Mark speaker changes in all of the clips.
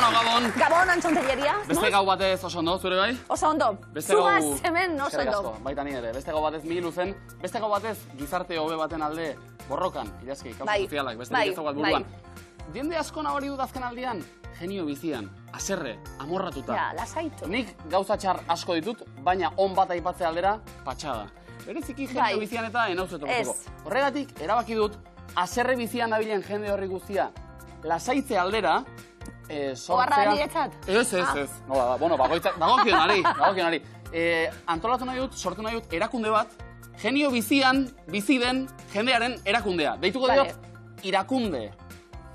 Speaker 1: Hermano, Gabon.
Speaker 2: Gabon, Antxonterieria.
Speaker 1: Beste gau batez oso ondo, zure bai?
Speaker 2: Oso ondo. Zugaz hemen oso ondo.
Speaker 1: Baita ni ere, beste gau batez Miguel zen, beste gau batez gizarte hobe baten alde borrokan, idazki, kausa sozialak, beste ez dagoat buruan. Jende asko nabari dut azken aldian, genio bizian, haserre, amorratuta.
Speaker 2: Ja, lasaitu.
Speaker 1: Nik gauza txar asko ditut, baina on bat aipatzea aldera, patxada. Bereziki genio bizian eta enauzeto. Horregatik, erabaki dut, haserre bizian nabilen jende horri guztia, lasaitze aldera,
Speaker 2: Ogarra niretzat?
Speaker 1: Ez. Nola, bueno, dagokionari. Antolatu nahi dut, sortu nahi dut, erakunde bat, genio bizian, bizi den jendearen erakundea. Deituko diot, irakunde.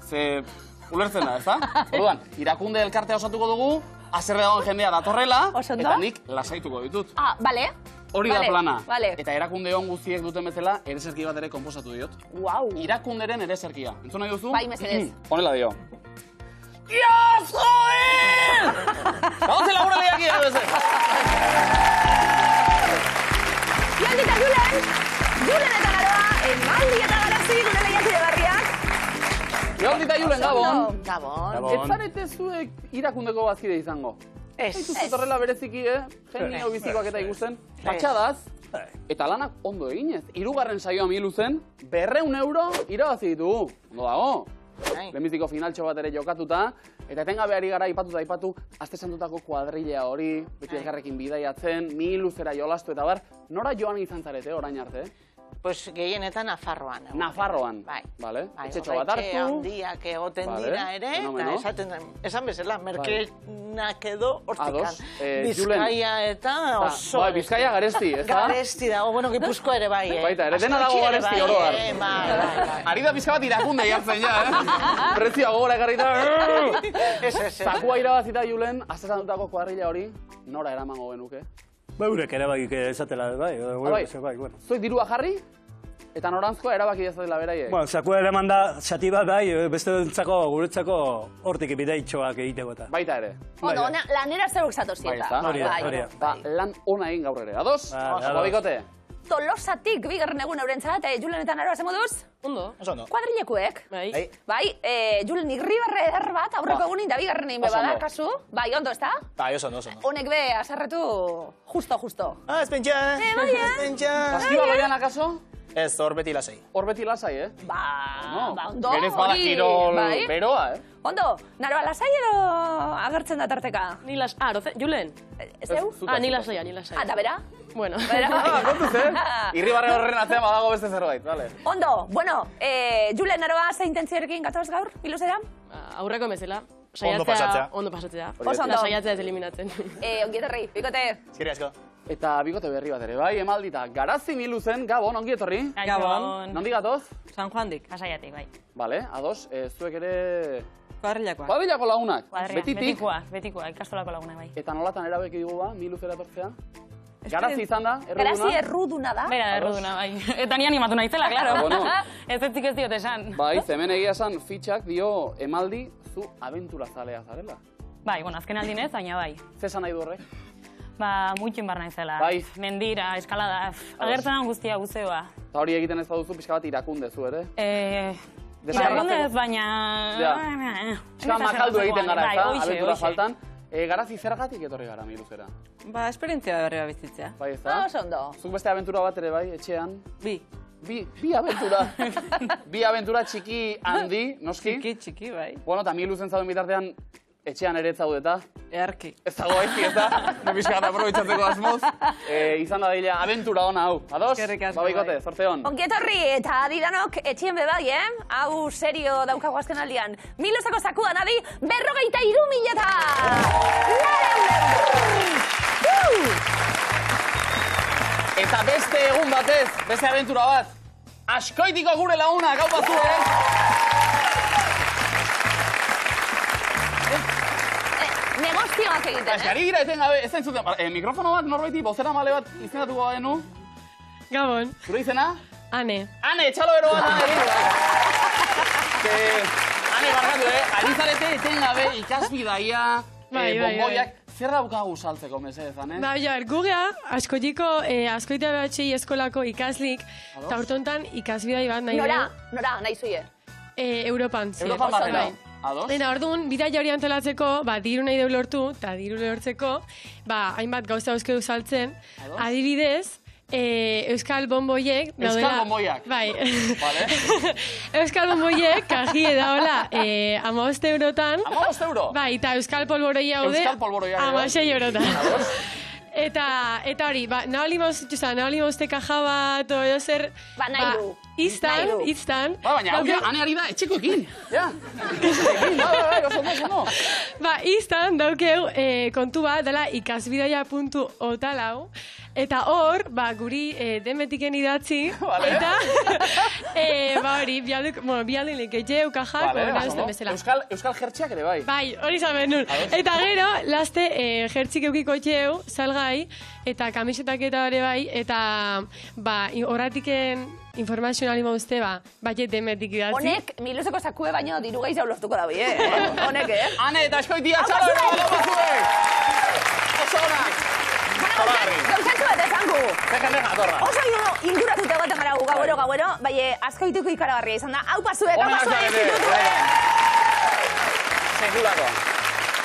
Speaker 1: Ze, ulertzen da, ez da? Orduan, irakunde elkartea osatuko dugu, haserre dagoen jendea datorrela, eta nik lasaituko ditut.
Speaker 2: Ah, bale.
Speaker 1: Hori da plana. Eta erakunde hon guztiek duten bezala, ereserki bat ere konposatu diot.
Speaker 2: Wow.
Speaker 1: Irakunderen ereserkia. Entzun nahi duzu?
Speaker 2: Bai, mesedez.
Speaker 1: Honela dio. ¡Dios, joder! Vamos a la hora de aquí, a veces.
Speaker 2: Joan dita Julen eta Naroa, emaldi eta garazi, gure lehiakide barriak.
Speaker 1: Joan dita Julen, Gabon.
Speaker 2: Gabon.
Speaker 1: Ez zarete zuek irakundeko bazkide izango?
Speaker 2: Ez.
Speaker 1: Ez horrela bereziki, genio bizikoak eta ikusten. Patxadaz, eta lanak ondo eginez. 3. saioa Milu zen, 200 euro irabazi ditugu. Ondo dago. Lehenbiziko finaltxo bat ere jokatuta, eta etengabeari gara aipatu, aste santutako kuadrilla hori, beti elkarrekin bidaiatzen, Miluzera jolastu eta bar, nora joan izan zarete orain arte?
Speaker 3: Pues gehienetan Nafarroan.
Speaker 1: Nafarroan, bale. Etxetxo bat hartu.
Speaker 3: Etxe handiak egoten dira ere, eta esan bezala, merkenak edo hortikan. Bizkaia eta oso.
Speaker 1: Bai, Bizkaia garesti, ez da?
Speaker 3: Garesti dago, bueno, Gipuzkoa ere bai.
Speaker 1: Baita, ere dena dago garesti oroar. Ari da pizka bat irakunde jartzen ja, prezioa gogora ekarrita. Zakua irabazita Julen, aste santutako kuadrilla hori, nora eramango genuke?
Speaker 4: Eurek erabakik esatela, bai.
Speaker 1: Zuek dirua jarri, eta norantzkoa erabaki dezatela beraiek.
Speaker 4: Bueno, zakua eraman da, zati bat, bai, beste duntzako, guretzako hortik bidaitxoak egiteko eta.
Speaker 1: Baita ere.
Speaker 2: Ondo, lanera zeruk zatozieta.
Speaker 1: Lan ona egin gaur ere. Ados? Bikote?
Speaker 2: Tolosatik bigarren egun eurentzat, Julen eta Naroa zen moduz?
Speaker 5: Ondo.
Speaker 2: Kuadrilekuek? Bai, Julen Irribarre eder bat, aurreko egunin da bigarren egin bebada, kasu? Bai, ondo, ez da?
Speaker 5: Bai, oso ondo.
Speaker 2: Honek be, azarretu, justo.
Speaker 5: Ah, ez pentsa.
Speaker 1: Saskiba goian akaso?
Speaker 5: Ez, hor beti lasai.
Speaker 1: Hor beti lasai,
Speaker 2: Ba, ondo,
Speaker 1: berez bada kirol beroa,
Speaker 2: Ondo, Naroa lasai edo agertzen da tarteka?
Speaker 6: Ni Julen?
Speaker 2: Zeu?
Speaker 6: Ni lasai.
Speaker 2: Da bera?
Speaker 6: Bueno.
Speaker 1: Kontuz, Irribarre horren atzean badago beste zerbait, bale.
Speaker 2: Ondo, bueno, Julen, Naroa, ze intentzioarekin gatoz gaur, Miluzera?
Speaker 6: Aurreko bezala.
Speaker 5: Ondo pasatzea.
Speaker 6: Ondo pasatzea.
Speaker 2: Oso ondo.
Speaker 6: Saiatzea ez eliminatzen.
Speaker 2: Ongietorri, bikote.
Speaker 5: Eskerrik asko.
Speaker 1: Eta bikote berri bat ere, bai, emaldita. Garazi Miluzen, Gabon, ongietorri.
Speaker 7: Gabon.
Speaker 1: Nondi gatoz?
Speaker 7: San Juandik, Pasaiatik, bai.
Speaker 1: Bale, ados, zuek ere...
Speaker 7: Kuadrillakoa.
Speaker 1: Kuadrillako lagunak. Betitik.
Speaker 7: Betikoa, ikastolako lagunak, bai.
Speaker 1: Eta nolatan erabeki dugu ba, Miluzera etortzea? Garazi izan da, erruduna?
Speaker 2: Garazi erruduna da.
Speaker 7: Bera, erruduna, bai. Eta ni animatu naizela, klaro. Ez etzik ez diot esan.
Speaker 1: Bai, hemen egia esan fitxak dio emaldi zu abenturazalea zarela.
Speaker 7: Bai, bueno, azken aldinez, baina bai.
Speaker 1: Zesan nahi du horrek?
Speaker 7: Ba, muitxin bar naizela.
Speaker 1: Bai.
Speaker 7: Mendira, eskalada, agertzen guztia guzeoa.
Speaker 1: Eta hori egiten ez baduzu pixka bat irakundezu, ere?
Speaker 7: Irakunde ez, baina...
Speaker 1: Pixka makaldu egiten gara, ez da, abentura faltan. Garazi zergatik etorri gara Miluzera?
Speaker 7: Ba, esperientzia berria bizitzea.
Speaker 1: Bai, ez da?
Speaker 2: Oso ondo.
Speaker 1: Zuk beste abentura bat ere, bai, etxean? Bi abentura. Bi abentura txiki handi, noski?
Speaker 7: Txiki, bai.
Speaker 1: Bueno, eta Miluzen zauden bitartean, etxean ere ez zaudeta.
Speaker 7: Earki.
Speaker 1: Ez dago aizki, ez da? Nepizka bat aprobetxatzeko asmoz. Izan da dira, abentura hona hau. Ados? Babikote, zorte hon.
Speaker 2: Ongietorri, eta adidanok etxien bebai, Hau serio daukago azken aldian. Miluzako zakuan adi, 53.000 eta...
Speaker 1: Eta beste egun batez, beste abentura bat. Askoitiko gure laguna, gau batzu,
Speaker 2: Negozioak egiten,
Speaker 1: Ari gira etengabe, ez entzuten, mikrofono bat norbaiti, bozera male bat izendatuko genu.
Speaker 6: Gabon.
Speaker 1: Zure izena?
Speaker 6: Ane.
Speaker 1: Ane, txalo bero bat, Ane, barkatu, ari zarete etengabe ikasbidaia, bomboiak, zer daukagu saltzeko mesedez, Ane?
Speaker 6: Ba, gugea, askoita behatxei eskolako ikaslik, eta urtontan ikasbidai bat nahi dugu.
Speaker 2: Nora, nahi zuie?
Speaker 6: Europan, zi.
Speaker 1: Europan barrera. Ados.
Speaker 6: Eta orduan, bidaia hori antolatzeko, diru nahi deu lortu, eta diru lortzeko, hainbat gauza euskeu saltzen, adibidez, Euskal Bonboiek...
Speaker 1: Euskal Bonboiak?
Speaker 6: Bai.
Speaker 1: Vale.
Speaker 6: Euskal Bonboiek, kajie daola, 15 eurotan.
Speaker 1: 15 euro?
Speaker 6: Bai, eta Euskal Polboroia haude, 16 eurotan. Eta hori, naholi mauzte kaja bat, oio zer...
Speaker 2: nahi du.
Speaker 6: Iztan.
Speaker 1: Baina, hane ari da, etxekoekin. Ja. Oso.
Speaker 6: Iztan, daukeu, kontu bat, dela ikasbidaia.otalau, eta hor, guri demetiken idatzi, eta, hori, bialdinik etxeu kajak, nahuzten bezala.
Speaker 1: Euskal jertxiak ere bai?
Speaker 6: Bai, hori zaben nun. Eta gero, laste, jertxik eukiko etxeu, salgai, eta kamisetak eta hori bai, eta, horatiken informazionali mauzte, baiet demetik idatzi.
Speaker 2: Honek, miluzeko sakue baino diru gehiago lortuko dabi, Honek,
Speaker 1: Ane, eta eskoitia, txalo, oso honak.
Speaker 2: Gauzatxo bat ezangu. Oso inguratuta goten gara gauero, bai, azkoituko ikaragarria izan da. Hau pasuek, institutuek.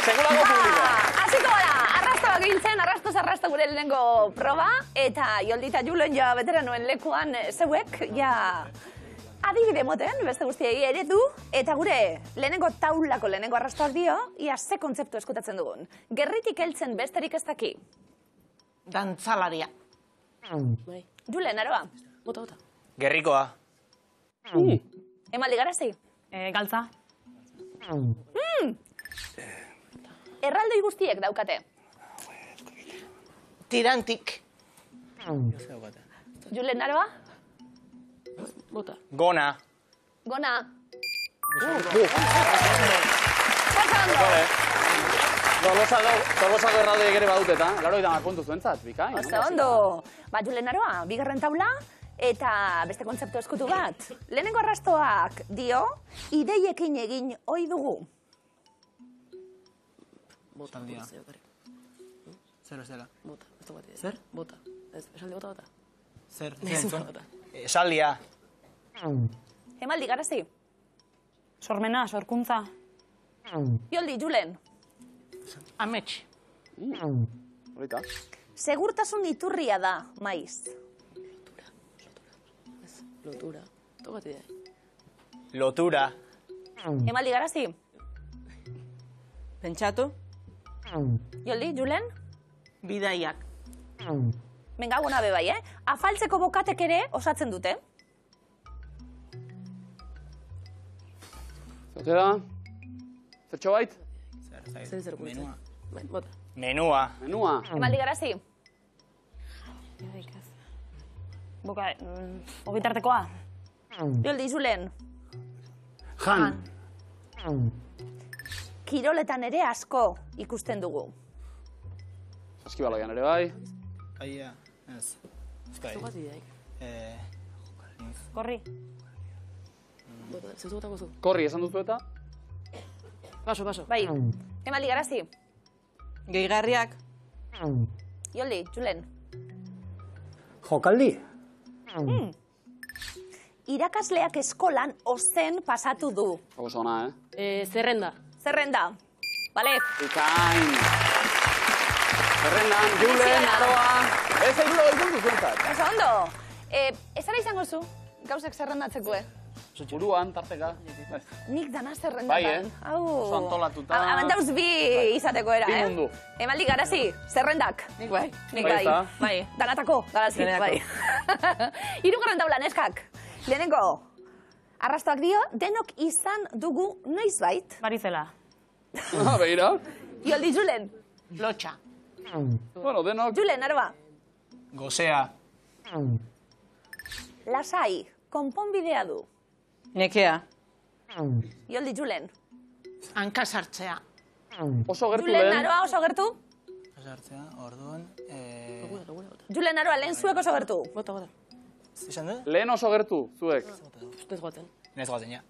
Speaker 1: Segulako publiko.
Speaker 2: Hasiko gara, arrastoak gintzen, arrasto gure lehenengo proba, eta Joldita Julen ja veteranuen lekuan zeuek, ja adibide moten, beste guztiei ere du, eta gure lehenengo taulako lehenengo arrastoak dio, ia ze kontzeptu eskutatzen dugun. Gerritik heltzen besterik ez daki.
Speaker 3: Dantzalaria.
Speaker 2: Julen, aroa?
Speaker 7: Bota.
Speaker 5: Gerrikoa.
Speaker 2: Emaldi garazi?
Speaker 7: Galtza.
Speaker 2: Erraldoi guztiek daukate.
Speaker 3: Tirantik.
Speaker 2: Julen, aroa?
Speaker 7: Bota.
Speaker 5: Gona.
Speaker 2: Gona.
Speaker 1: Tolosako erraldoiek ere baduteta, laro idamar puntu zuentzat, bikain.
Speaker 2: Oso ondo. Julen, aroa, bigarren taula, eta beste kontzeptu eskutu bat. Lehenengo arrastoak dio, ideiekin egin ohi dugu.
Speaker 5: Bota aldia. Zer ez dela?
Speaker 7: Bota. Zer? Bota. Esaldi bota.
Speaker 5: Zer? Esaldia.
Speaker 2: Emaldi, garazi?
Speaker 7: Sormena, sorkuntza.
Speaker 2: Joldi, Julen?
Speaker 3: Amets.
Speaker 1: Horita.
Speaker 2: Segurtasun iturria da, maiz.
Speaker 7: Lotura. Tokati da.
Speaker 5: Lotura.
Speaker 2: Emaldi, garazi?
Speaker 8: Pentsatu.
Speaker 2: Joldi, Julen?
Speaker 3: Bidaiak.
Speaker 2: Benga, gona bebai, Afaltzeko bokatek ere osatzen dute.
Speaker 1: Zertera? Zertxo bait?
Speaker 7: Zer
Speaker 5: Menua.
Speaker 7: Bota.
Speaker 5: Menua.
Speaker 2: Emaldi, garazi?
Speaker 7: Boka, ogitartekoa.
Speaker 2: Joldi, Julen?
Speaker 1: Jan.
Speaker 2: Kiroletan ere asko ikusten dugu.
Speaker 1: Saskibaloian ere bai.
Speaker 5: Aia, ez.
Speaker 7: Tokati da.
Speaker 5: Korri.
Speaker 7: Bota, zeutu botako zu.
Speaker 1: Korri esan duzu eta?
Speaker 7: Paso.
Speaker 2: Bai, emaldi, garazi?
Speaker 8: Gehigarriak.
Speaker 2: Joldi, Julen?
Speaker 4: Jokaldi.
Speaker 2: Irakasleak eskolan ozen pasatu du.
Speaker 1: Oso ona,
Speaker 7: Zerrenda.
Speaker 2: Zerrenda. Bale.
Speaker 1: Ikain. Zerrendan, Julen, aroa. Ez egin dugu zuentzat.
Speaker 2: Oso ondo. Ez ara izango zu, gauzek zerrendatzeko,
Speaker 1: Buruan, tarteka.
Speaker 2: Nik dana zerrendatan.
Speaker 1: Bai, oso antolatuta.
Speaker 2: Haman dauz bi izateko era,
Speaker 1: Bi mundu.
Speaker 2: Emaldi, garazi, zerrendak.
Speaker 8: Nik bai.
Speaker 2: Nik bai. Bai, danatako, garazi, bai. Hirugarren taula, neskak. Lehenengo, arrastoak dio, denok izan dugu noizbait.
Speaker 7: Barizela.
Speaker 1: Begira.
Speaker 2: Joldi, Julen.
Speaker 3: Lotxa.
Speaker 1: Bueno, denok.
Speaker 2: Julen, aroa.
Speaker 5: Gozea.
Speaker 2: Lasai, konponbidea du.
Speaker 8: Nekea.
Speaker 2: Joldi, Julen.
Speaker 3: Hanka sartzea.
Speaker 1: Oso gertu
Speaker 2: Julen,
Speaker 1: lehen.
Speaker 2: aroa, oso gertu.
Speaker 5: Sartzea, orduan...
Speaker 2: Julen, aroa, lehen zuek oso gertu.
Speaker 7: Bota.
Speaker 5: Izan du?
Speaker 1: Lehen oso gertu, zuek.
Speaker 7: Ustez goaten.
Speaker 5: Nez goazen, ja.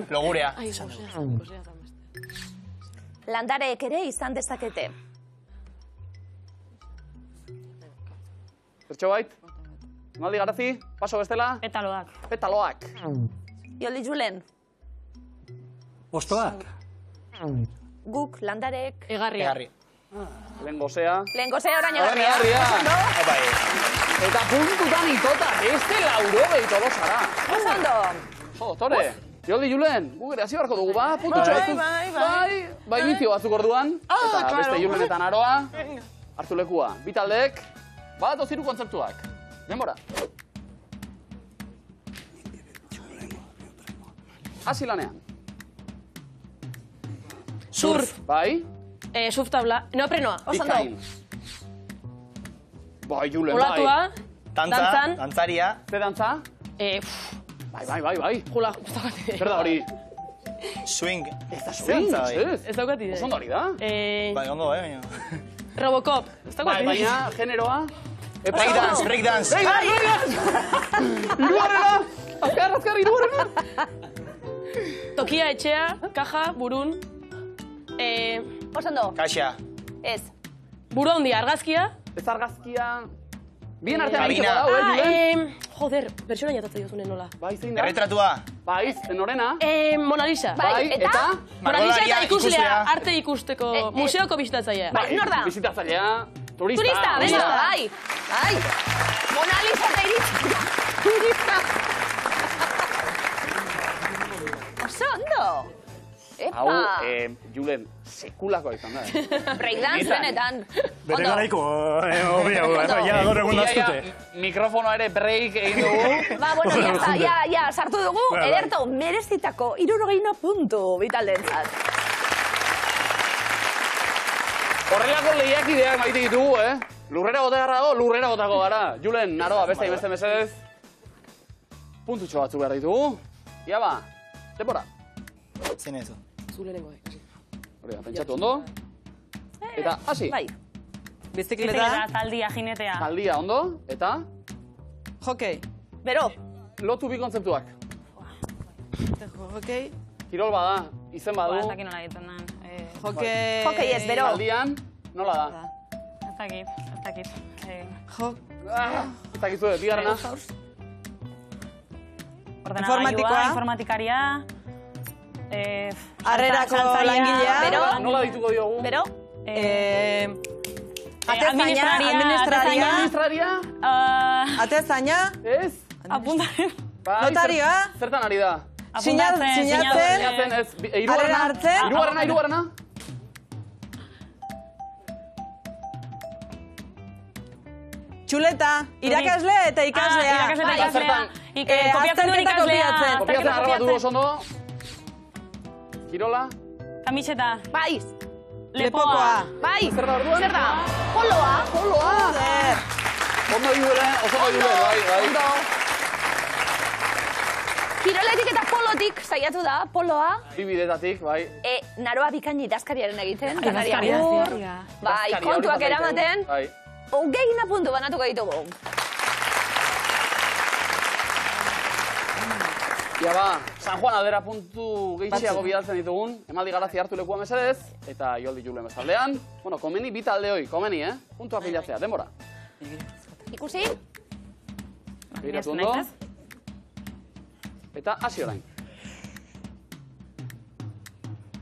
Speaker 5: Logurea.
Speaker 7: Ai, gozea.
Speaker 2: Landareek ere izan dezakete.
Speaker 1: Zertxo bait? Emaldi, garazi, paso bestela.
Speaker 7: Petaloak.
Speaker 1: Petaloak.
Speaker 2: Joldi, Julen.
Speaker 4: Ostoak.
Speaker 2: Guk, landarek.
Speaker 7: Egarria.
Speaker 1: Lehen gozea.
Speaker 2: Lehen gozea orain
Speaker 1: Egarria. Eta puntutan itota, beste 90 tolosara.
Speaker 2: Oso ondo.
Speaker 1: Jo, doktore. Joldi, Julen, guk ere hasi barko dugu, ba? Puntutxo batzuk. Bai, mitio batzuk orduan. Eta beste Julenetan aroa. Hartu lekua. Bitaldek, bat oziru kontzeptuak. Denbora. Hasi lanean.
Speaker 7: Surf.
Speaker 1: Bai.
Speaker 7: Surf tabla. Neoprenoa.
Speaker 2: Oso ondo.
Speaker 1: Bikain. Bai, Julen, bai.
Speaker 7: Olatua. Dantzan.
Speaker 5: Dantzaria.
Speaker 1: Ze dantza? Bai.
Speaker 7: Jula, ez daukat idea.
Speaker 1: Zer da hori?
Speaker 5: Swing.
Speaker 1: Ez da swing,
Speaker 7: Ez daukat idea.
Speaker 1: Oso ondo hori da.
Speaker 5: Bai, ondo, baina.
Speaker 7: Robocop. Ez daukat idea.
Speaker 1: Baina, generoa...
Speaker 5: Breakdance.
Speaker 1: Irugarrena! Azkar, irugarrena!
Speaker 7: Tokia, etxea, kaja, burun.
Speaker 2: Oso ondo.
Speaker 5: Kaxa.
Speaker 2: Ez.
Speaker 7: Buru handia, argazkia.
Speaker 1: Ez argazkia... Bien artean
Speaker 5: Kabina.
Speaker 1: egiteko dago, Julen?
Speaker 7: Joder, pertsona jatatzen jozunen nola.
Speaker 1: Bai, zein da?
Speaker 5: Erretratua.
Speaker 1: Bai, norena?
Speaker 7: Mona Lisa.
Speaker 2: Bai, eta?
Speaker 7: Mona Lisa eta
Speaker 5: Margolaria,
Speaker 7: ikuslea,
Speaker 5: ikuslea.
Speaker 7: arte ikusteko, museoko bisitatzailea.
Speaker 2: Bai, nor da?
Speaker 1: Bizitazalea, turista.
Speaker 2: Turista, bera, bai. Mona Lisa eta iritsi. Turista. Oso ondo.
Speaker 1: Hau,
Speaker 2: Epa.
Speaker 1: Julen, sekulakoa izan da.
Speaker 2: Breakdance benetan.
Speaker 4: Bere garaiko, hobia, ja gaur egun naztute.
Speaker 1: Mikrofonoa ere break egin dugu.
Speaker 2: Ba, bueno, ya sartu dugu, ederto, merezitako 60 puntu bitaldentzat.
Speaker 1: Horrelako lehiakideak maite ditugu, Lurrera botagarra dago, lurrera botako gara. Julen, naroa, beste hainbeste mesedez. Puntutxo batzu behar ditugu. Ia ba, denbora.
Speaker 5: Zein ezo.
Speaker 7: Zulerengo,
Speaker 1: Hori da, pentsatu ondo. Eta, hasi.
Speaker 2: Bai.
Speaker 8: Bizikleta.
Speaker 7: Zaldia, jinetea.
Speaker 1: Aldia ondo, eta
Speaker 8: Hokei.
Speaker 2: Bero.
Speaker 1: lotu bi kontzeptuak.
Speaker 8: Hokei.
Speaker 1: Kirol bada, izen badu.
Speaker 7: Ez dakit nola egiten den.
Speaker 8: Hokei.
Speaker 2: Hokei ez, bero.
Speaker 1: Aldian, nola da?
Speaker 7: Ez dakit.
Speaker 1: Ez dakizu, bigarrena.
Speaker 7: Ordenagailua, informatikaria.
Speaker 8: Harrerako langilea.
Speaker 2: Bero.
Speaker 1: Nola dituko diogu?
Speaker 2: Bero.
Speaker 1: Administraria?
Speaker 8: Atezaina.
Speaker 1: Ez?
Speaker 7: Apuntaren.
Speaker 8: Notarioa.
Speaker 1: Zertan ari da?
Speaker 8: Sinatzen.
Speaker 1: Sinatzen, ez.
Speaker 8: Harrera hartzen.
Speaker 1: Hirugarrena.
Speaker 8: Txuleta. Irakasle eta ikaslea.
Speaker 7: Irakasle eta ikaslea.
Speaker 8: Kopiatzen duen ikaslea.
Speaker 1: Kopiatzen arroba du oso ondo. Kirola.
Speaker 7: Kamiseta.
Speaker 2: Bai.
Speaker 8: Lepokoa.
Speaker 2: Bai.
Speaker 1: Zer da orduan?
Speaker 2: Zer da? Poloa.
Speaker 1: Ondo Julen, oso ondo Julen, bai.
Speaker 2: Ondo. Kiroletik eta polotik saiatu da, poloa.
Speaker 1: Bibidetatik, bai.
Speaker 2: Naroa bikaini idazkariaren egiten.
Speaker 7: Idazkaria.
Speaker 2: Bai, kontuak eramaten.
Speaker 1: Bai.
Speaker 2: Hogeina puntu banatuko ditugu.
Speaker 1: Ia ba, San Juan aldera puntu gehiago bidaltzen ditugun. Emaldi garazi hartu lekua mesedez. Eta Joldi Julen bezaldean. Bueno, komeni bi talde hoi, komeni, puntua pilatzea, denbora.
Speaker 2: Ikusi?
Speaker 1: Begiratu ondo. Eta hasi orain.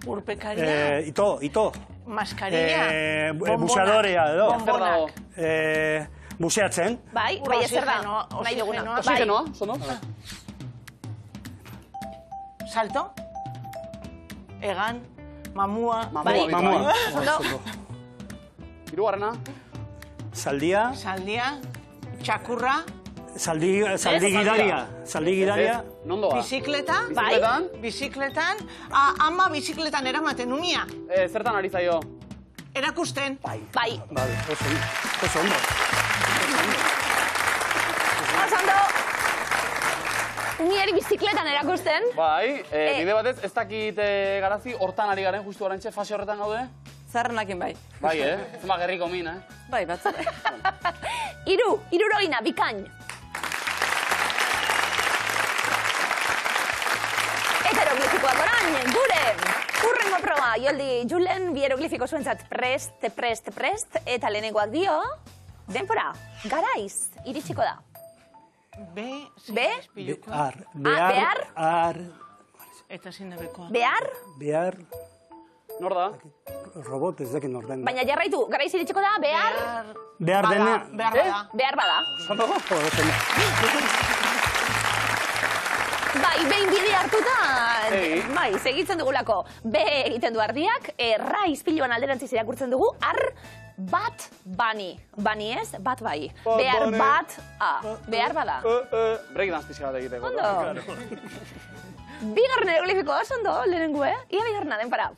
Speaker 3: Urpekaria.
Speaker 4: Ito.
Speaker 3: Maskarilla.
Speaker 4: Buseadorea edo.
Speaker 1: Zer dago?
Speaker 4: Buseatzen.
Speaker 2: Bai, ezer da. Nahi duguna.
Speaker 1: Oxigenoa, zono?
Speaker 3: Salto. Egan. Mamua.
Speaker 4: Mamua.
Speaker 1: Hirugarrena.
Speaker 4: Saldia.
Speaker 3: Txakurra.
Speaker 4: Saldi gidaria.
Speaker 1: Nondoa?
Speaker 3: Bizikleta.
Speaker 1: Bizikletan?
Speaker 3: Bizikletan. Ama bizikletan eramaten unia.
Speaker 1: Zertan ari zaio?
Speaker 3: Erakusten.
Speaker 2: Bai.
Speaker 4: Vale, oso ondo.
Speaker 2: Ondo. Unieri bizikletan erakusten.
Speaker 1: Bai, bide batez, ez dakit garazi, hortan ari garen, justu orantxe, fase horretan gaude?
Speaker 8: Zarrenakin bai.
Speaker 1: Bai, zema gerriko min,
Speaker 8: Bai, batzuk.
Speaker 2: Irurogina, bikain. Hieroglifikoak orain, gure! Urrengo proba, Joldi Julen, bi hieroglifiko zuentzat prest, eta lehenengoak dio, denpora, garaiz, iritsiko da.
Speaker 3: B?
Speaker 2: B?
Speaker 4: Behar.
Speaker 3: Eta ezin da bekoa.
Speaker 2: Behar?
Speaker 4: Behar,
Speaker 1: Nor da?
Speaker 4: robot ez dakin orden.
Speaker 2: Baina jarraitu, garaiz iritsiko da, behar?
Speaker 4: Behar dena.
Speaker 3: Behar bada.
Speaker 2: Behar bada. Bai, behin bide hartuta, bai, segitzen dugulako. B egiten du ardiak, erra izpiluan alderantziz irakurtzen dugu, ar bat bani. Bani ez, bat bai. Behar bat, behar bada.
Speaker 1: Breakdance pixka bat egiteko.
Speaker 2: Ondo. Bigarren eroglifikoa, oso ondo, lehenengo, Ia bigarrena den para.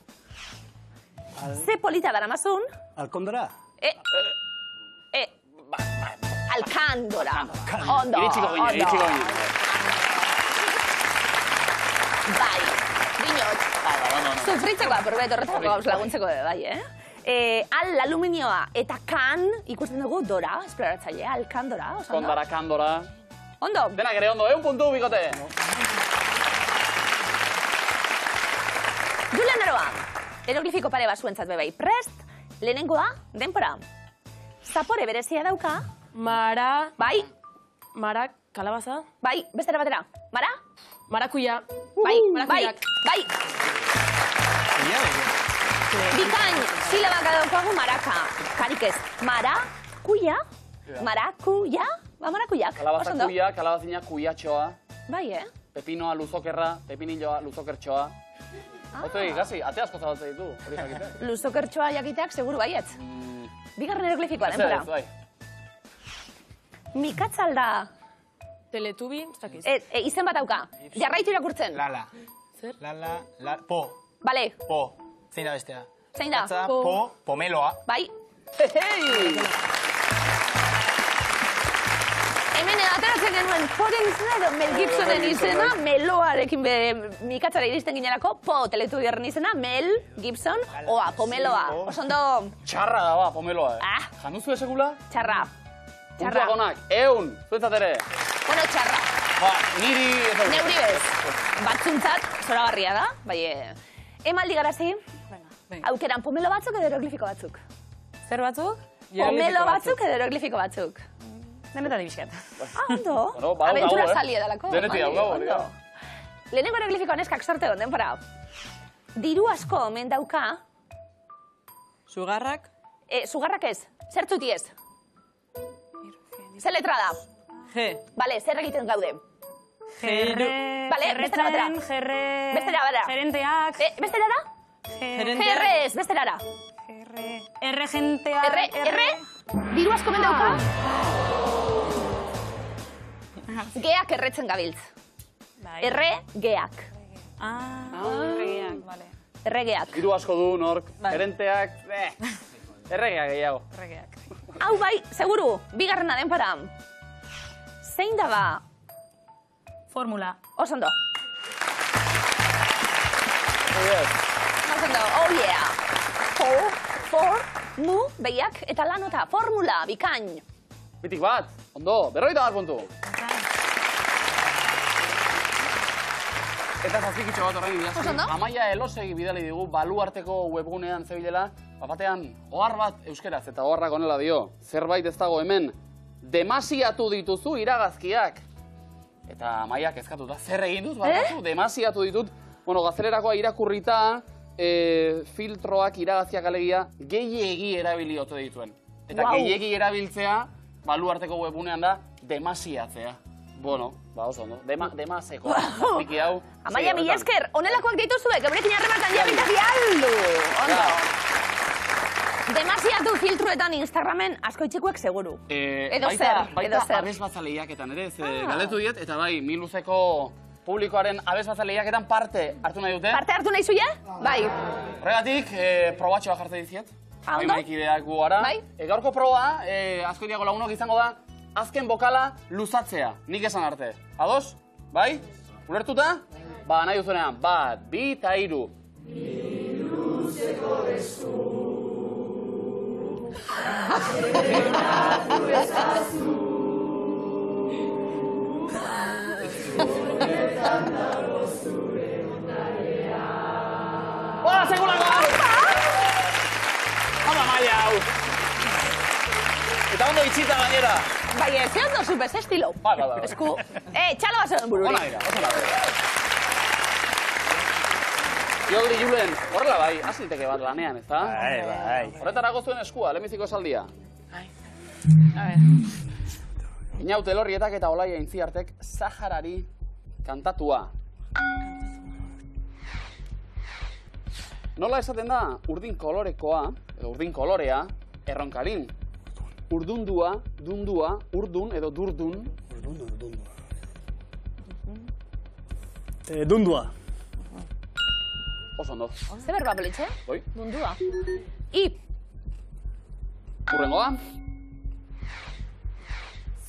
Speaker 2: Ze polita dara mazun.
Speaker 4: Alkondora.
Speaker 2: Alkandora. Ondo,
Speaker 1: Iritsiko gine.
Speaker 2: Bai, binot. Sufritzeko apurbet horretako gauz laguntzeko bai, Al aluminioa eta kan ikusten dugu dora, esploratzailea, alkandora.
Speaker 1: Kondara, kandora.
Speaker 2: Ondo.
Speaker 1: Denak ere ondo, puntu bikote.
Speaker 2: Julen Aroa, eroglifiko pare bat zuentzat bebai. Prest, lehenengoa, denpora. Zapore berezia dauka.
Speaker 6: Mara...
Speaker 2: Bai.
Speaker 6: Mara, kalabaza.
Speaker 2: Bai, bestera batera. Mara?
Speaker 6: Marakuia.
Speaker 2: Bai, bai, bai. Bikain, silabaka daukagu maraka. Karik ez. Marakuia? Marakuia? Ba, marakuiak.
Speaker 1: Kalabaza kuia, kalabazina kuiatxoa.
Speaker 2: Bai,
Speaker 1: Pepinoa luzokerra, pepinilloa luzokertxoa. Ote ikasi, ate asko zabaltze ditu, hori jakite.
Speaker 2: Luzokertxoa jakiteak seguru baiet. Bigarren eroglifikoa, denpora.
Speaker 1: Bai.
Speaker 2: Mikatzalda.
Speaker 6: Teletubi, ez dakiz.
Speaker 2: Izen bat dauka. Jarraitu irakurtzen.
Speaker 5: Lala.
Speaker 6: Zer?
Speaker 5: Lala, po.
Speaker 2: Bale.
Speaker 5: Po. Zein da bestea?
Speaker 2: Zein da?
Speaker 5: Katza, po, pomeloa.
Speaker 2: Bai.
Speaker 1: Hei!
Speaker 2: Hemen ateratzen genuen poren izena edo Mel Gibsonen izena, meloarekin mikatzara iristen ginerako, po teletubiaren izena, Mel Gibson, oa, pomeloa. Osondo...
Speaker 1: Txarra da, ba, pomeloa. Januzu esekula?
Speaker 2: Txarra.
Speaker 1: Puntuak onak, zuentzat ere.
Speaker 2: Bueno, txarra.
Speaker 1: Ba, niri...
Speaker 2: Neuri bez. Batzuntzat, zoragarria da, bai... Emaldi garazi, aukeran pomelo batzuk edo eroglifiko batzuk.
Speaker 8: Zer batzuk?
Speaker 2: Pomelo batzuk edo eroglifiko batzuk.
Speaker 8: Denetan ibiskat.
Speaker 2: Ondo.
Speaker 1: Ba,
Speaker 2: Aventura salia dalako.
Speaker 1: Denetik hau gau,
Speaker 2: Ondo. Lehenengo eroglifiko neskak sorte honden, para. Diru asko omen dauka.
Speaker 8: Sugarrak?
Speaker 2: Sugarrak ez, zertzuti ez. Zer letra da?
Speaker 8: G.
Speaker 2: Bale, zer egiten gaude? Bale, bestera batera. Bestera batera.
Speaker 7: Gerenteak.
Speaker 2: Bestera da? Gerrez, bestera da.
Speaker 7: Erregenteak.
Speaker 2: Erre? Diru asko omen dauka? Geak erretzen gabiltz. Erre, geak.
Speaker 7: Erregeak, bale.
Speaker 2: Erregeak.
Speaker 1: Diru asko du, nork. Gerenteak, erregeak gehiago.
Speaker 2: Hau bai, seguru, bigarrena den para. Zein da ba?
Speaker 7: Formula.
Speaker 2: Osondo. Osondo, oh yeah. Mu, behiak, eta lanota, formula, bikain.
Speaker 1: Bitik bat, ondo, 51 puntu. Eta zazpikitxo bat horrein idazki. Amaia Elosegi bidali digu baluarteko webgunean zebilela, batean ohar bat euskeraz eta oharrak honela dio. Zerbait ez dago hemen, demasiatu dituzu iragazkiak. Eta Amaiak kezkatuta, zer egin dut, demasiatu ditut. Bueno, gaztelerakoa irakurrita, filtroak iragazkiak alegia, gehiegi erabili ote dituen. Eta gehiegi erabiltzea, baluarteko webgunean da, demasiatzea. Bueno, ba oso, no? Demaseko. Zazpiki hau.
Speaker 2: Amaia, mila esker, honelakoak dituzuek, eurekin harrematan jarritaki aldu. Ondo. Demasiatu filtruetan Instagramen asko itxikuek seguru. Edo zer.
Speaker 1: Baita abez batzaleiaketan ere, galdetu diet, eta bai, Miluzeko publikoaren abez batzaleiaketan parte hartu nahi dute.
Speaker 2: Parte hartu nahi zuia? Bai.
Speaker 1: Horregatik, probatxoa jartzen diziet.
Speaker 2: Ondo?
Speaker 1: Maikideak gu gara. Gaurko proba, asko iriako lagunok izango da, azken bokala luzatzea, nik esan arte. Ados? Bai? Ulertuta? Ba, nahi duzunean, 1, 2 eta 3. Miluzeko bezu. Gertatu ezazu. Zuretan dago zure ondarea. Hola, segurako! Hama maia hau! Eta ondo itxita gainera.
Speaker 2: Bai, ze ondo zupez, estilo.
Speaker 1: Bai.
Speaker 2: Esku. Txalo bat zeuden bururi.
Speaker 1: Ona dira, oso Ioldi, Julen, horrela bai, azilteke bat lanean, ez da?
Speaker 4: Bai.
Speaker 1: Horretarago zuen eskua, lehenbiziko esaldia.
Speaker 3: A ver.
Speaker 1: Inaute Elorrietak eta Olaia Intziartek Saharari kantatua. Nola esaten da urdin kolorekoa, edo urdin kolorea, erronkarin? Urdundua, dundua, urdun edo durdun.
Speaker 4: Dundua.
Speaker 1: Oso ondo.
Speaker 2: Ze berba belitxe?
Speaker 1: Oi?
Speaker 2: Dundua. I.
Speaker 1: Urrengoa.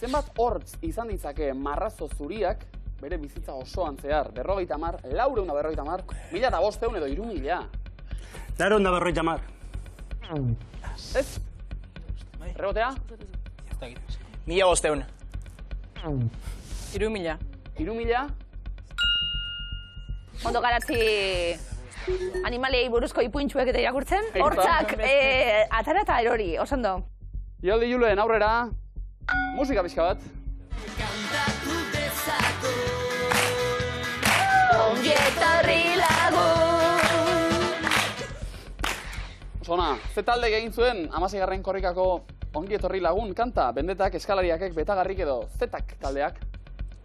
Speaker 1: Zenbat hortz izan ditzake marrazo zuriak, bere bizitza osoan zehar, 50, 450, 1.500 edo 3.000.
Speaker 4: 450.
Speaker 1: Ez? Rebotea?
Speaker 5: 1.500.
Speaker 7: 3.000.
Speaker 1: 3.000?
Speaker 2: Ondo garatzi animaliei buruzko ipuintxuek eta irakurtzen.
Speaker 1: Aita.
Speaker 2: Hortzak, atara eta erori, oso ondo.
Speaker 1: Ioldi, Julen, aurrera. Musika pixka bat.
Speaker 2: Ongi etorri lagun.
Speaker 1: Oso ona, ze taldek egin zuen 16. korrikako Ongi etorri lagun kanta, bendetak, eskalariakek, betagarrik edo zetak taldeak.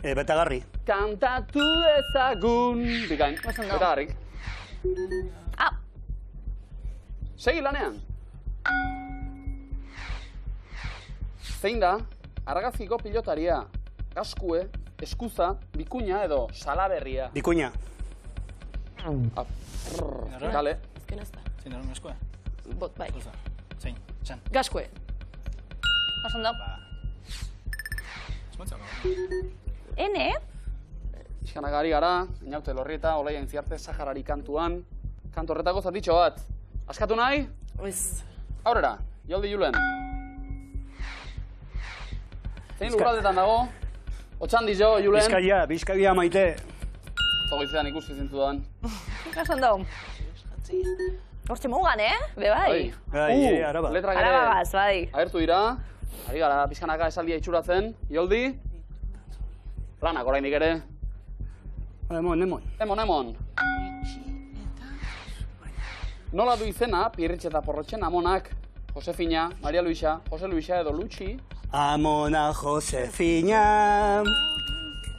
Speaker 4: Betagarri.
Speaker 1: Kantatu dezagun. Bikain, betagarrik. Segi lanean. Zein da, argazkiko pilotaria, gaskue, eskuza, bikuña edo salaberria.
Speaker 4: Bikuña.
Speaker 1: Kale.
Speaker 7: Ezken ez da.
Speaker 5: Zein da, eskue?
Speaker 2: Bot, bai.
Speaker 5: Zein, txan.
Speaker 7: Gaskue.
Speaker 2: Oso ondo. Ene?
Speaker 1: Iskanak ari gara, Inaute Elorrieta, Olaia Intziarte, Saharari kantuan. Kantu horretako zatitxo bat. Askatu nahi?
Speaker 7: Ez.
Speaker 1: Aurrera, Ioldi, Julen. Zein lurraldetan dago? Otxandiz jo, Julen.
Speaker 4: Bizkaia maite.
Speaker 1: Zogoitzean ikusi zintudan.
Speaker 2: Oso ondo. Hortxe mugan, Be bai.
Speaker 4: Araba.
Speaker 1: Letrak ere
Speaker 2: Arabagaz, bai.
Speaker 1: agertu dira. Ari gara, pizkanaka esaldia itxuratzen. Ioldi? Lanak oraindik ere.
Speaker 4: Emon.
Speaker 1: Emon. Nola du izena, Pirritx eta Porrotxen amonak, Josefina, Maria Luisa, Jose Luisa edo Lutxi.
Speaker 4: Amona Josefina.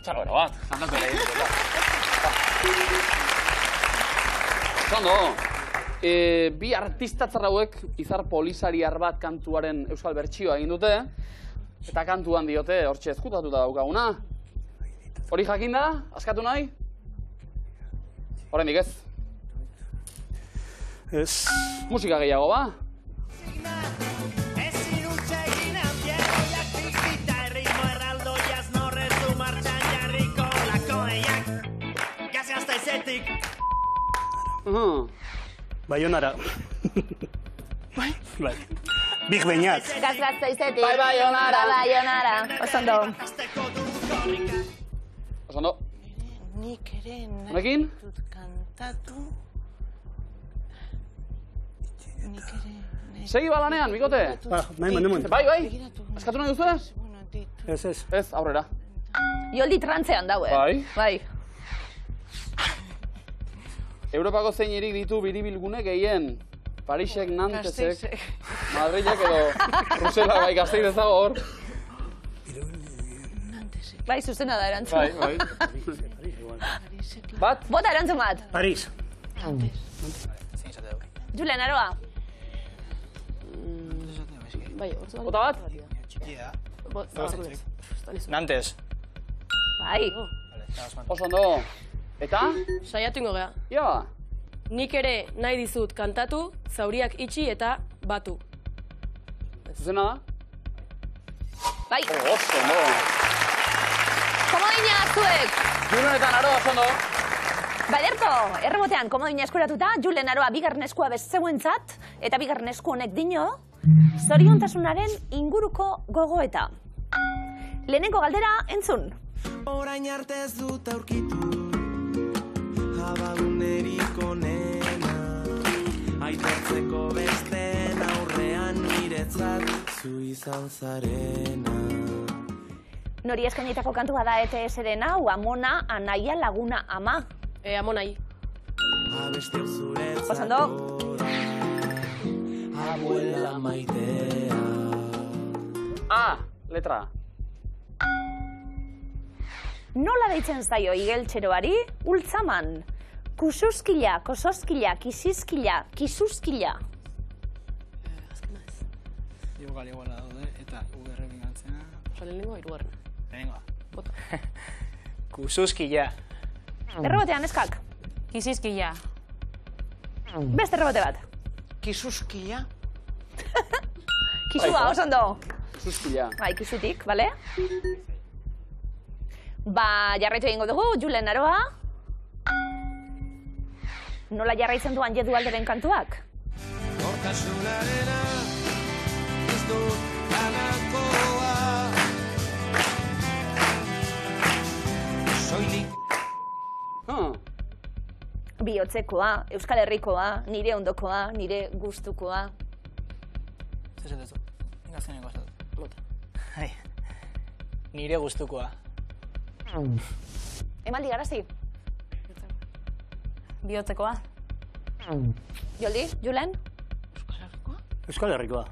Speaker 1: Txarro bat, jantatu ere egin. Zondo, bi artistatzar hauek izar polisariar bat kantuaren euskal bertsioa egin dute, eta kantuan diote hortxe ezkutatuta daukaguna. Hori jakin da? Askatu nahi? Oraindik ez.
Speaker 4: Ez.
Speaker 1: Musika gehiago ba?
Speaker 4: Baionara. Bai. Big Beñat.
Speaker 2: Gazgazteizetik.
Speaker 1: Bai,
Speaker 2: Baionara. Oso ondo.
Speaker 1: Oso ondo.
Speaker 3: Nik ere
Speaker 1: Honekin?
Speaker 3: dut kantatu. Nik ere...
Speaker 1: Segi balanean, bikote?
Speaker 4: Nahi.
Speaker 1: Bai. Askatu nahi duzu?
Speaker 4: Ez.
Speaker 1: Ez, aurrera.
Speaker 2: Joldi trantzean daue.
Speaker 1: Bai. Europako zein hirik ditu biribilgune gehien? Parisek, Nantesek, Madrilek edo Brusela, bai, Gasteiz ez dago hor.
Speaker 2: Bai, zuzena da erantzun.
Speaker 1: Bai. Bat?
Speaker 2: Bota erantzun bat.
Speaker 4: Paris.
Speaker 2: Julen, aroa.
Speaker 1: Bota bat?
Speaker 5: Nantes.
Speaker 2: Bai.
Speaker 1: Oso ondo. Eta?
Speaker 7: Saiatu ingo gea.
Speaker 1: Ja.
Speaker 7: Nik ere nahi dizut kantatu, zauriak itxi eta batu.
Speaker 1: Zuzena da?
Speaker 2: Bai.
Speaker 1: Oso ondo.
Speaker 2: Komodina zuek.
Speaker 1: Julenetan aroa, oso ondo.
Speaker 2: Baderko, errebotean komodina eskuratuta, Julen aroa bigarren eskua bezeuentzat, eta bigarren esku honek dio, zoriontasunaren inguruko gogoeta. Lehenengo galdera, entzun.
Speaker 9: Orain arte ez dut aurkitu, abagunerik onena, aitortzeko besteen aurrean niretzat zu izan zarena.
Speaker 2: Nori eskainitako kantua da ETS-ren hau, Amona, Anaia, Laguna, Ama.
Speaker 7: Amonai.
Speaker 9: abesti hau zuretzako
Speaker 2: Pasando.
Speaker 9: Abuela maitea.
Speaker 1: A, letra A.
Speaker 2: Nola deitzen zaio igeltxeroari ultzaman? Kususkila, kososkila, kisizkila, kisuzkila.
Speaker 5: Azkena ez. Igual daude, eta ugerrekin gantzena. Osa, lehenengoa, irugarren. Lehenengoa. Bota. Kususkila.
Speaker 2: Errebotean, eskak.
Speaker 8: Kisizkila.
Speaker 2: Beste errebote bat.
Speaker 3: Kisuzkila.
Speaker 2: Kisua, oso ondo.
Speaker 1: Zuzkila.
Speaker 2: Bai, kisutik, bale? Ba, jarraitu egingo dugu, Julen Aroa. Nola jarraitzen duan Jedu Alderen kantuak?
Speaker 9: Nortasunarena ez dut halakoa. Soilik
Speaker 2: Bihotzekoa, Euskal Herrikoa, nire ondokoa, nire gustukoa.
Speaker 5: Zezetezu, ingazkeneko azatu. Bota. Nire gustukoa.
Speaker 2: Emaldi garazi?
Speaker 8: Bihotzekoa.
Speaker 2: Joldi, Julen?
Speaker 4: Euskal Herrikoa.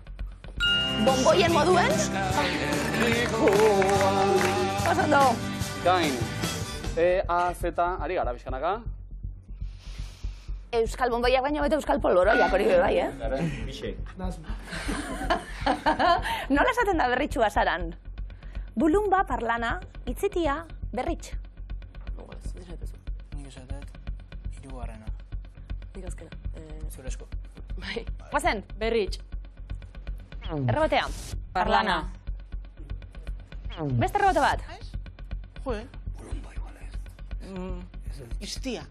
Speaker 2: Bonboien moduen? Oso ondo.
Speaker 1: Gain. E, A, Z, ari gara bizkanaka.
Speaker 2: Euskal bonboiak baino bete Euskal polboroiak hori be bai,
Speaker 4: Bixek.
Speaker 2: Nola esaten da berritxua zaran? Bulumba, parlana, itzitia, berritx.
Speaker 5: Nik esatet, irugarrena.
Speaker 8: Nik azkena.
Speaker 5: Zurezko.
Speaker 8: Bai.
Speaker 2: Guazen,
Speaker 8: Berritx.
Speaker 2: errebotea.
Speaker 8: Parlana.
Speaker 2: Beste errebote bat.
Speaker 3: Joe. Iztia.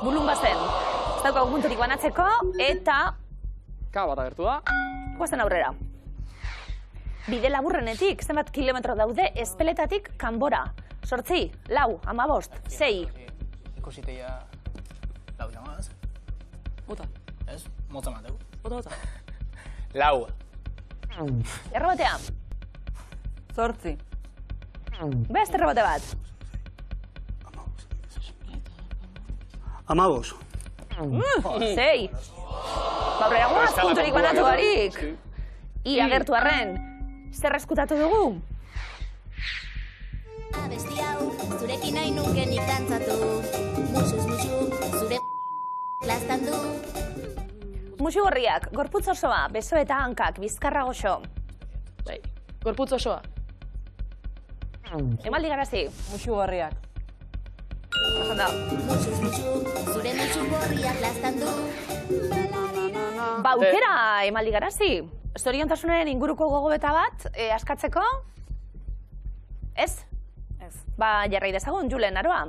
Speaker 2: Bulumba zen. Ez daukagu punturik banatzeko, eta
Speaker 1: K bat agertu da.
Speaker 2: guazen aurrera. Bide laburrenetik, zenbat kilometro daude Ezpeletatik Kanbora. 8, 4, 15, 6.
Speaker 5: Ikusiteia lau jamaz.
Speaker 8: Bota.
Speaker 5: Ez? Motza mateu.
Speaker 8: Bota.
Speaker 5: Lau.
Speaker 2: Errebotea.
Speaker 8: 8.
Speaker 2: Beste errebote bat.
Speaker 4: 15.
Speaker 2: 6. Baurrera guaz, punturik banatu barik. Ia gertu arren, zer eskutatu dugu?
Speaker 10: Abesti hau, zurekin nahi nuke nik dantzatu. Musuz musu, zure plastan du.
Speaker 2: Musu gorriak, gorputz osoa, beso eta hankak, bizkarra goxo.
Speaker 8: Bai. Gorputz osoa.
Speaker 2: Emaldi garazi.
Speaker 8: Musu gorriak.
Speaker 2: Oso da.
Speaker 10: Musuz musu, zure musu gorriak plastan du.
Speaker 2: Ba, aukera, emaldi garazi. Zoriontasunaren inguruko gogobeta bat, askatzeko? Ez?
Speaker 8: Ez.
Speaker 2: Ba, jarrai dezagun, Julen Aroa.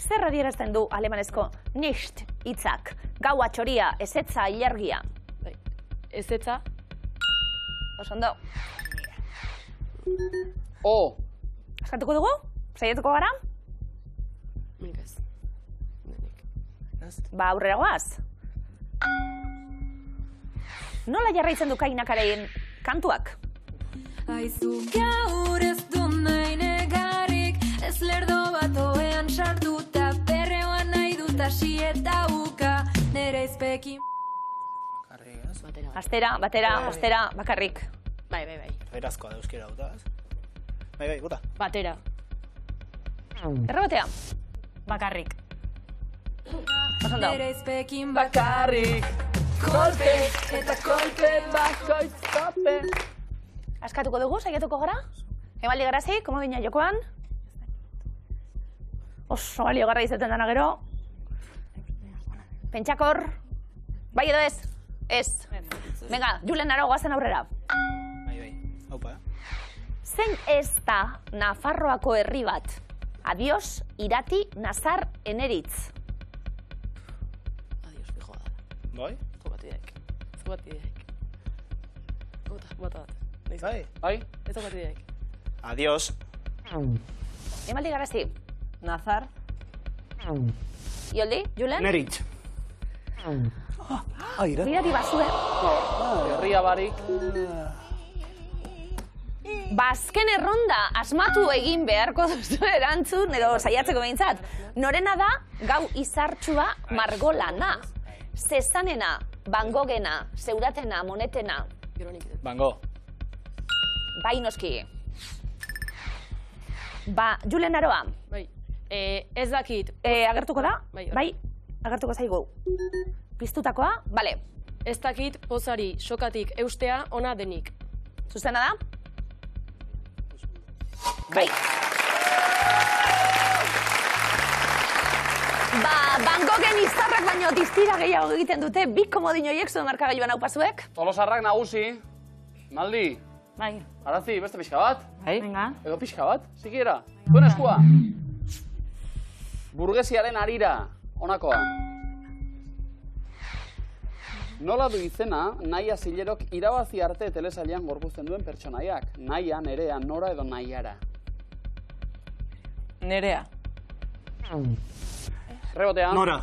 Speaker 2: Zer adierazten du alemanezko nicht hitzak? Gaua, txoria, ezetza, ilargia.
Speaker 8: Bai. Ezetza.
Speaker 2: Oso ondo.
Speaker 1: O.
Speaker 2: Askatuko dugu? Saiatuko gara?
Speaker 8: Nik ez.
Speaker 2: Ba, aurrera goaz. Nola jarraitzen du Kainakaren kantuak?
Speaker 11: Aizu gaur ez du nahi negarik, ez lerdo bat oean sartuta, perreoan nahi dut hasi eta uka, nere izpekin.
Speaker 2: Astera, batera, ostera, bakarrik.
Speaker 8: Bai.
Speaker 5: Berazkoa da euskera gutaz. Bai, gota.
Speaker 8: Batera.
Speaker 2: Errebotea.
Speaker 8: Bakarrik.
Speaker 2: Oso ondo.
Speaker 11: Nere izpekin
Speaker 1: Bakarrik. Kolpe eta kolpe bakoitzape.
Speaker 2: Askatuko dugu, saiatuko gara? Emaldi garazi, komo bina jokoan? Oso balio garra izaten dana gero. Pentsakor. Bai edo ez? Ez. Venga, Julen Aro, goazen aurrera.
Speaker 5: Bai. Haupa.
Speaker 2: Zein ez da Nafarroako herri bat? Adios, Irati, Nazar, Eneritz.
Speaker 8: Adios, fijoa da.
Speaker 5: Bai?
Speaker 8: Zubatideek. Bota bat.
Speaker 5: Bai?
Speaker 8: Ez zubatideek.
Speaker 5: Adios.
Speaker 2: Emaldi garazi.
Speaker 8: Nazar.
Speaker 2: Ioldi, Julen?
Speaker 4: Neritz. Aira.
Speaker 2: Irati bazue.
Speaker 1: Herria barik.
Speaker 2: Azken erronda asmatu egin beharko duzu erantzun, edo saiatzeko behintzat. Norena da gau izartxua margolana. Zezanena, Bangogena, Zeuratena, Monetena.
Speaker 5: Van Gogh.
Speaker 2: Bai noski. Julen Aroa.
Speaker 8: Bai. Ez dakit.
Speaker 2: Agertuko da? Bai. Agertuko zaigu. Piztutakoa? Bale.
Speaker 8: Ez dakit pozari sokatik eustea ona denik.
Speaker 2: Zuzena da? Bai. Van Goghen izarrak baino distira gehiago egiten dute, bi komodin horiek zuen markagailuan haupazuek.
Speaker 1: Tolosarrak nagusi. Maldi.
Speaker 7: Bai.
Speaker 1: Arazi, beste pixka bat?
Speaker 7: Bai. Venga.
Speaker 1: Edo pixka bat? Sikiera. Duen eskua. Burgesiaren harira. Honakoa. Nola du izena, Naia Zilerok irabazi arte telesailean gorpuzten duen pertsonaiak. Naia, Nerea, Nora edo Naiara.
Speaker 8: Nerea.
Speaker 1: Rebotea.
Speaker 4: Nora.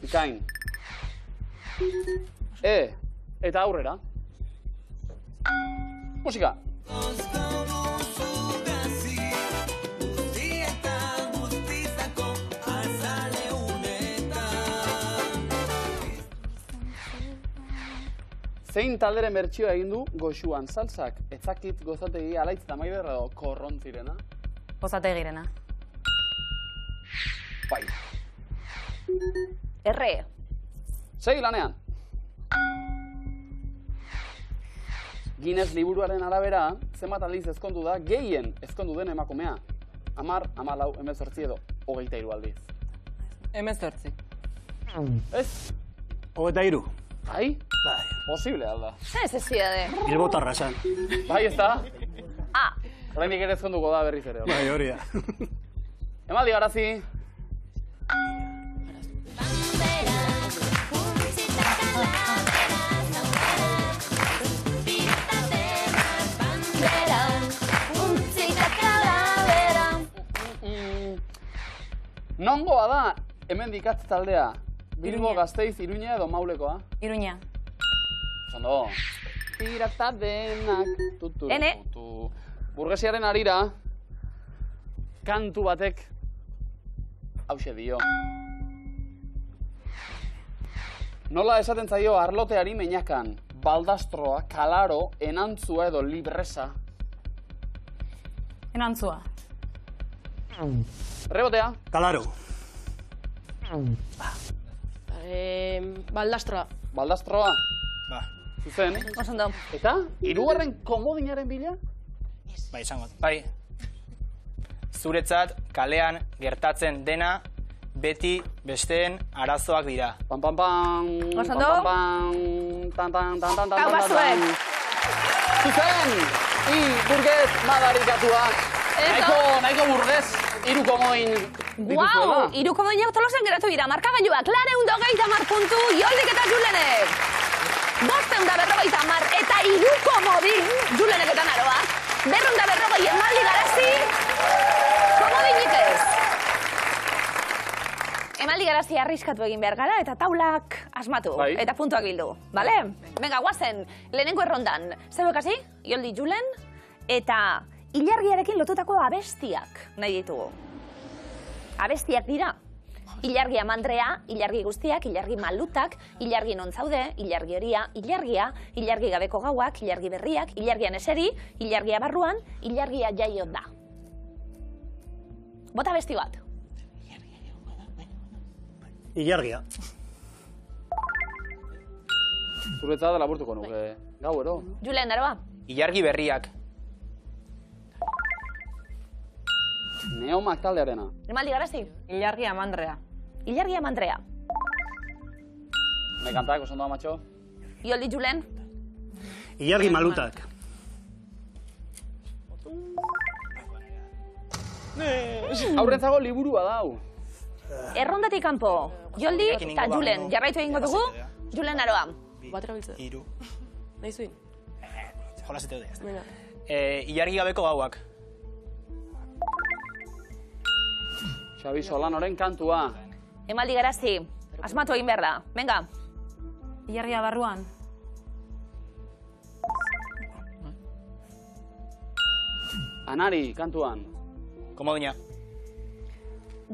Speaker 1: Ikain. Eta aurrera. Musika. Zein talderen bertsioa egin du Goxuan salsak? Etzakit gozategi alaitz eta maider edo korrontzirena?
Speaker 7: Gozategirena.
Speaker 1: Bai.
Speaker 2: Erre.
Speaker 1: Segi lanean. Guinness liburuaren arabera, zenbat aldiz ezkondu da gehien ezkondu den emakumea. 10, 14, 18 edo 23 aldiz.
Speaker 8: 18.
Speaker 1: Ez?
Speaker 4: 23.
Speaker 1: Bai? Bai. Posible alda.
Speaker 2: Ez de.
Speaker 4: Bilbotarra esan.
Speaker 1: Bai, ez da? Horrendik ere ezkonduko da berriz ere.
Speaker 4: Bai, hori da.
Speaker 1: Emaldi garazi. Nongoa da hemendik atz taldea? Bilbo, Gasteiz, Iruña edo Maulekoa?
Speaker 7: Iruña.
Speaker 1: Zondo. Pirata denak.
Speaker 2: Ene.
Speaker 1: Burgesiaren harira, kantu batek hauxe dio. Nola esaten zaio arloteari meinakan? Baldastroa, kalaro, enantzua edo libresa?
Speaker 7: Enantzua.
Speaker 1: Rebotea.
Speaker 4: Kalaro.
Speaker 8: Baldastroa.
Speaker 1: Baldastroa?
Speaker 5: Ba.
Speaker 1: Zuzen.
Speaker 2: Osondo.
Speaker 1: Eta, hirugarren komodinaren bila?
Speaker 5: Bai, izango. Bai. Zuretzat kalean gertatzen dena beti besteen arazoak dira.
Speaker 1: Pam, pam, pam.
Speaker 2: Osondo.
Speaker 1: Pam, pam, tan, tan, tan, tan, tan,
Speaker 2: Gau bazuen.
Speaker 1: Zuzen! Burgez madarikatua. Nahiko Burgez, hiru komoin dituzuela.
Speaker 2: Guau, hiru komoinak Tolosan geratu dira. Markagailuak, 230 puntu, Joldik eta Julenek. 550 eta hiru komodin, Julenek eta Naroak. 240 Emaldi Garazi, komodinik ez. Emaldi Garazi arriskatu egin behar gara eta taulak asmatu.
Speaker 1: Bai.
Speaker 2: Eta puntuak bildu, bale? Venga, guazen, lehenengo errondan. Zeuek hasi, Joldi Julen, eta ilargiarekin lotutako abestiak nahi ditugu. Abestiak dira. Ilargia mandrea, ilargi guztiak, ilargi malutak, ilargi non zaude, ilargi horia, ilargia, ilargi gabeko gauak, ilargi berriak, ilargian eseri, ilargia barruan, ilargia jaio da. Bota abesti bat.
Speaker 4: Ilargia.
Speaker 1: Zuretzat laburtuko nuke. Gau, ero.
Speaker 2: Julen, Naroa.
Speaker 5: Ilargi berriak.
Speaker 1: Neomak taldearena.
Speaker 2: Emaldi Garazi.
Speaker 8: Ilargia mandrea.
Speaker 2: Ilargia mandrea.
Speaker 1: Me kantak, oso ondo, macho.
Speaker 2: Joldi Julen.
Speaker 4: Ilargi malutak.
Speaker 1: Aurrentzago liburua dau.
Speaker 2: Errondatik kanpo. Joldi eta Julen. Jarraitu egingo dugu. Julen, Naroa.
Speaker 8: Batera biltzea.
Speaker 5: Hiru.
Speaker 8: Nahi zuin.
Speaker 5: Jolasete dut.
Speaker 8: Venga.
Speaker 5: Ilargi gabeko gauak.
Speaker 1: Xabi Solanoren kantua.
Speaker 2: Emaldi Garazi. Asmatu egin behar da. Venga.
Speaker 7: Ilargia barruan.
Speaker 1: Anari, kantuan.
Speaker 5: Komodina.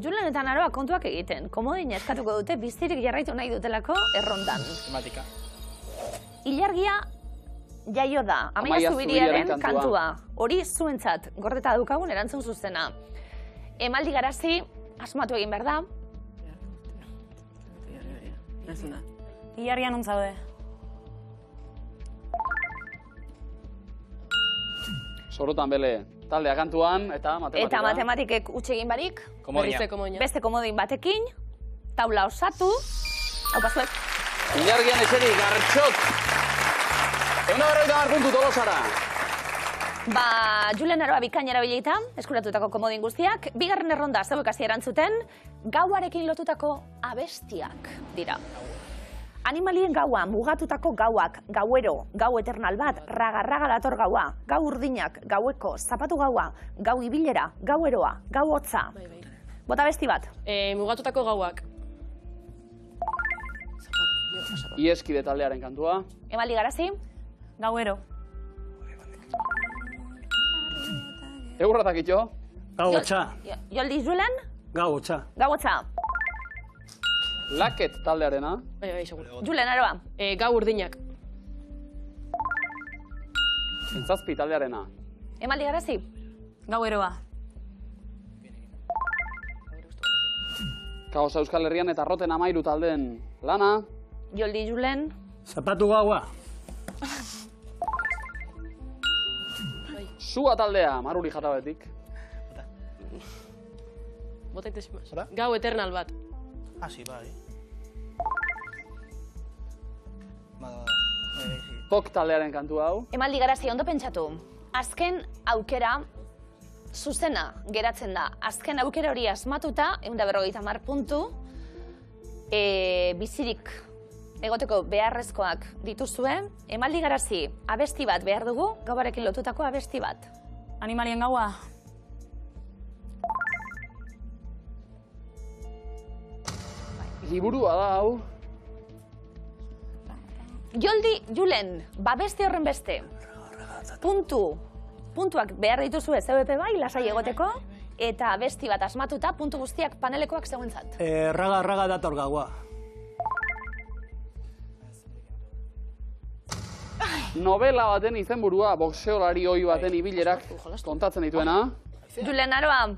Speaker 2: Julen eta Naroa kontuak egiten. Komodina eskatuko dute bizirik jarraitu nahi dutelako errondan.
Speaker 5: Tematika.
Speaker 2: Ilargia jaio da. Amaia Zubiriaren kantua. Hori zuentzat gordeta dukagun erantzun zuzena. Emaldi Garazi asmatu egin behar da.
Speaker 7: Ilargia non zaude.
Speaker 1: Sorotan bele. Taldea kantuan eta matematika.
Speaker 2: Eta matematikek utxe egin barik.
Speaker 5: Komodina.
Speaker 2: Beste komodin batekin. Taula osatu. Hau pasuek.
Speaker 1: Ilargian eseri, gartxot. 150 puntu Tolosara.
Speaker 2: Julen Aroa bikainera bileita, eskuratutako komodin guztiak. Bigarren erronda, zeuek hasi erantzuten, gauarekin lotutako abestiak dira. Animalien gaua, mugatutako gauak, gauero, gau eternal bat, raga dator gaua, gau urdinak, gaueko, zapatu gaua, gau ibilera, gaueroa, gau hotza. Bota abesti bat.
Speaker 8: Mugatutako gauak.
Speaker 1: Ieskide taldearen kantua.
Speaker 2: Emaldi Garazi.
Speaker 7: Gauero.
Speaker 1: Egurratak itxo.
Speaker 4: Gau hotza.
Speaker 2: Joldi Julen.
Speaker 4: Gau hotza.
Speaker 2: Gau hotza.
Speaker 1: Laket taldearena.
Speaker 8: Bai, seguro.
Speaker 2: Julen Aroa.
Speaker 8: Gau urdinak.
Speaker 1: Entzazpi taldearena.
Speaker 2: Emaldi Garazi.
Speaker 7: Gaueroa.
Speaker 1: Kaosa Euskal Herrian eta Roten 13 taldeen lana.
Speaker 2: Joldi Julen.
Speaker 4: Zapatu gaua.
Speaker 1: Sua taldea, Maruri Jatabetik.
Speaker 8: Bota itezimaz. Gau eternal bat.
Speaker 5: Asi, bai.
Speaker 1: Tok taldearen kantu hau.
Speaker 2: Emaldi Garazi, ondo pentsatu. Azken aukera zuzena geratzen da. Azken aukera hori asmatuta, 150 puntu, bizirik egoteko beharrezkoak dituzue. Emaldi Garazi, abesti bat behar dugu, gauarekin lotutako abesti bat.
Speaker 7: Animalien gaua.
Speaker 1: Liburua da hau.
Speaker 2: Joldi Julen, beste horren beste. Puntuak behar dituzue ZBP bai, lasai egoteko, eta abesti bat asmatuta, puntu guztiak panelekoak zeuentzat.
Speaker 4: Raga dator gaua.
Speaker 1: Novela baten izenburua, boxeolari hoi baten ibilerak kontatzen dituena.
Speaker 2: Julen Aroa.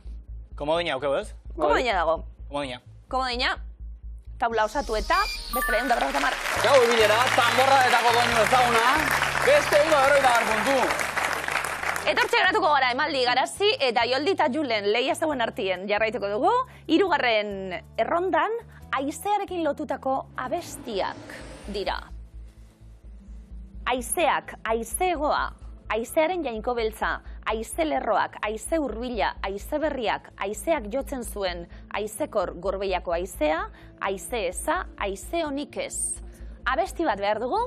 Speaker 5: Komodina, aukeu ez?
Speaker 2: Komodina dago.
Speaker 5: Komodina.
Speaker 2: Komodina. Taula osatu eta beste 150.
Speaker 1: Gau ibilera, tamborra eta doinu ezaguna, beste 150 puntu.
Speaker 2: Etortxe geratuko gara Emaldi Garazi eta Joldi eta Julen lehia zeuen artien jarraituko dugu. 3. errondan, haizearekin lotutako abestiak dira. Haizeak, haizegoa, haizearen jainko beltza, haize lerroak, haize hurbila, haize berriak, haizeak jotzen zuen, haizekor gorbeiako haizea, haize eza, haize honik ez. Abesti bat behar dugu?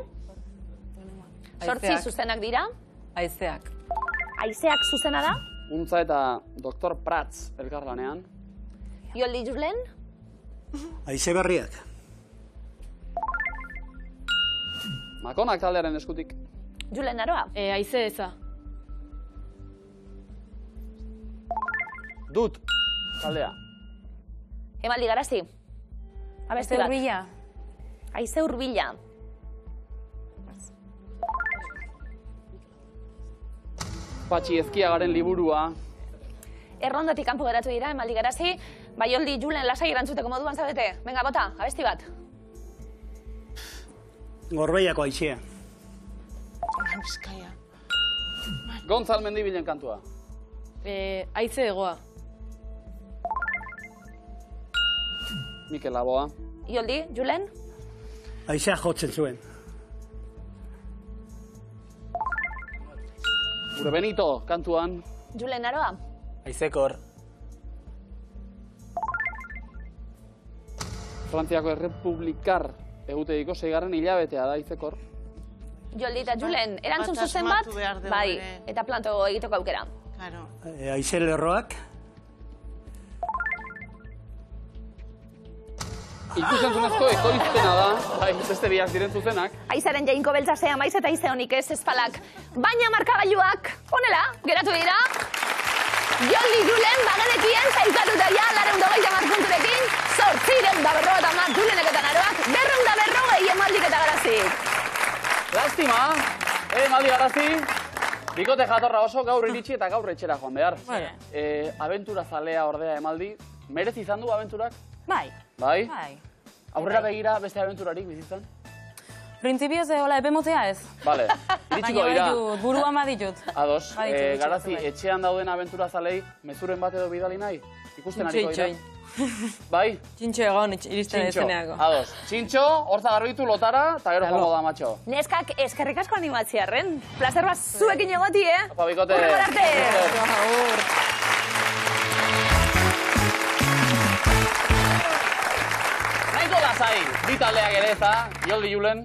Speaker 2: 8 zuzenak dira?
Speaker 7: Haizeak.
Speaker 2: Haizeak zuzena da?
Speaker 1: Untza eta Dr. Prats elkarlanean.
Speaker 2: Joldi Julen?
Speaker 4: Haize berriak.
Speaker 1: Makonak taldearen eskutik.
Speaker 2: Julen Aroa?
Speaker 8: Haize eza.
Speaker 1: Dut taldea.
Speaker 2: Emaldi Garazi? Abesti bat.
Speaker 7: Hurbila.
Speaker 2: Haize hurbila.
Speaker 1: Patxi Ezkiagaren liburua.
Speaker 2: Errondatik kanpo geratu dira, Emaldi Garazi. Joldi Julen lasai erantzuteko moduan zaudete. Venga, bota, abesti bat.
Speaker 4: Gorbeiako haizea.
Speaker 3: Bizkaia.
Speaker 1: Gontzal Mendibilen kantua.
Speaker 8: Haize egoa.
Speaker 1: Mikel Laboa.
Speaker 2: Joldi, Julen?
Speaker 4: Haizea jotzen zuen.
Speaker 1: Gure Benito kantuan.
Speaker 2: Julen Aroa?
Speaker 5: Haizekor.
Speaker 1: Frantziako Errepublikar egutegiko 6. hilabetea da Haizekor.
Speaker 2: Joldi eta Julen, erantzun zuzen bat? Bai, eta planto egiteko aukera.
Speaker 4: Haize lerroak.
Speaker 1: Ikusentzunezko ekoizpena da, beste biak diren zuzenak.
Speaker 2: Haizaren jainko beltza zea maiz eta haize honik ez ezpalak. Baina markagailuak, honela, geratu dira. Joldi Julen, bagenekien, sailkatuta ja, 230 punturekin, 850 Julenek eta Naroak, 240 emaldik eta garazik.
Speaker 1: Lastima, emaldi garazi, bikote jatorra oso gaur iritsi eta gaur etxera joan behar. Abentura zalea ordea emaldi, merez izan du abenturak?
Speaker 7: Bai.
Speaker 1: Bai? Aurrera begira beste abenturarik bizitzan?
Speaker 7: Printzipioz, hola, epe motzea ez.
Speaker 1: Vale, iritsiko dira.
Speaker 7: Buruan baditut.
Speaker 1: Ados, garazi, etxean dauden abentura zalei, mezuren bat edo bidali nahi? Ikusten hariko dira? Bai?
Speaker 8: Txintxo egon iristen ezeneako.
Speaker 1: Ados, txintxo, hortza garbitu lotara, eta gero joango da, matxo.
Speaker 2: Neskak, eskerrik asko animatziarren. Plazer bat zuekin egoti,
Speaker 1: Apa, bikote.
Speaker 2: Urrengo arte.
Speaker 1: Nahiko lasai, bi taldeak ere eta, Joldi Julen,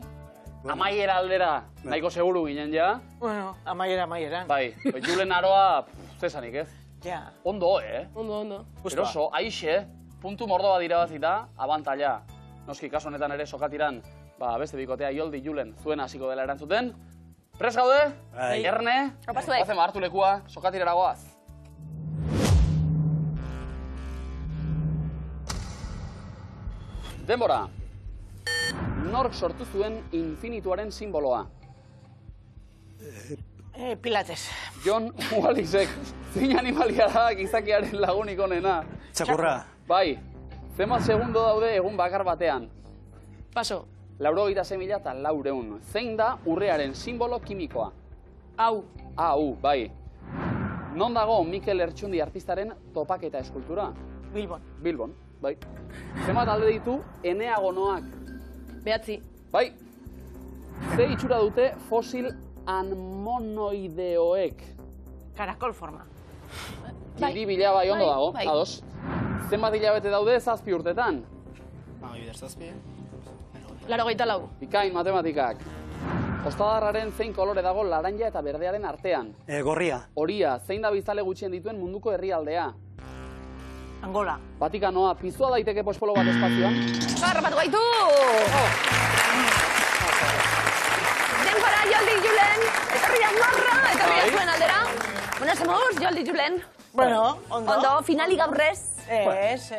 Speaker 1: amaiera aldera, nahiko seguru ginen ja.
Speaker 3: Bueno, amaiera.
Speaker 1: Bai, Julen Aroa, zesanik ez?
Speaker 3: Ja.
Speaker 1: Ondo,
Speaker 8: Ondo.
Speaker 1: Eroso, aixe, puntu mordoa dira bazita, abantalla. Noski, kasu honetan ere sokatiran, beste bikotea Joldi Julen zuen hasiko dela erantzuten. Prest gaude? Erne? Oazen hartu lekua, sokatirara goaz. Denbora. Nork sortu zuen infinituaren simboloa?
Speaker 3: Pilates.
Speaker 1: John Wallisek, zein animalia da gizakiaren lagunik onena?
Speaker 4: Txakurra.
Speaker 1: Bai, zenbat segundo daude egun bakar batean?
Speaker 8: Paso.
Speaker 1: 96.400. Zein da urrearen simbolo kimikoa?
Speaker 8: Hau.
Speaker 1: Bai. Non dago Mikel Ertxundi artistaren topaketa eskultura? Bilbon, bai. Zenbat alde ditu eneagonoak?
Speaker 8: 9.
Speaker 1: Bai. Ze itxura dute fosil anmonoideoek?
Speaker 2: Karakol forma.
Speaker 1: Kiribila bai ondo dago, ados. Zenbat hilabete daude 7 urtetan?
Speaker 5: 7.
Speaker 8: 84.
Speaker 1: Bikain matematikak. Ostadarraren zein kolore dago laranja eta berdearen artean?
Speaker 4: Gorria.
Speaker 1: Horia, zein da bizale gutxien dituen munduko herrialdea?
Speaker 3: Angola.
Speaker 1: Vatikanoa, pizua daiteke pospolo bat espazioan?
Speaker 2: Garrapatu gaitu! Denbora, Joldi Julen, etorria marra, etorria zuen aldera. Bueno, semuz, Joldi Julen.
Speaker 3: Bueno, ondo.
Speaker 2: Finali gaurrez.
Speaker 3: Ez.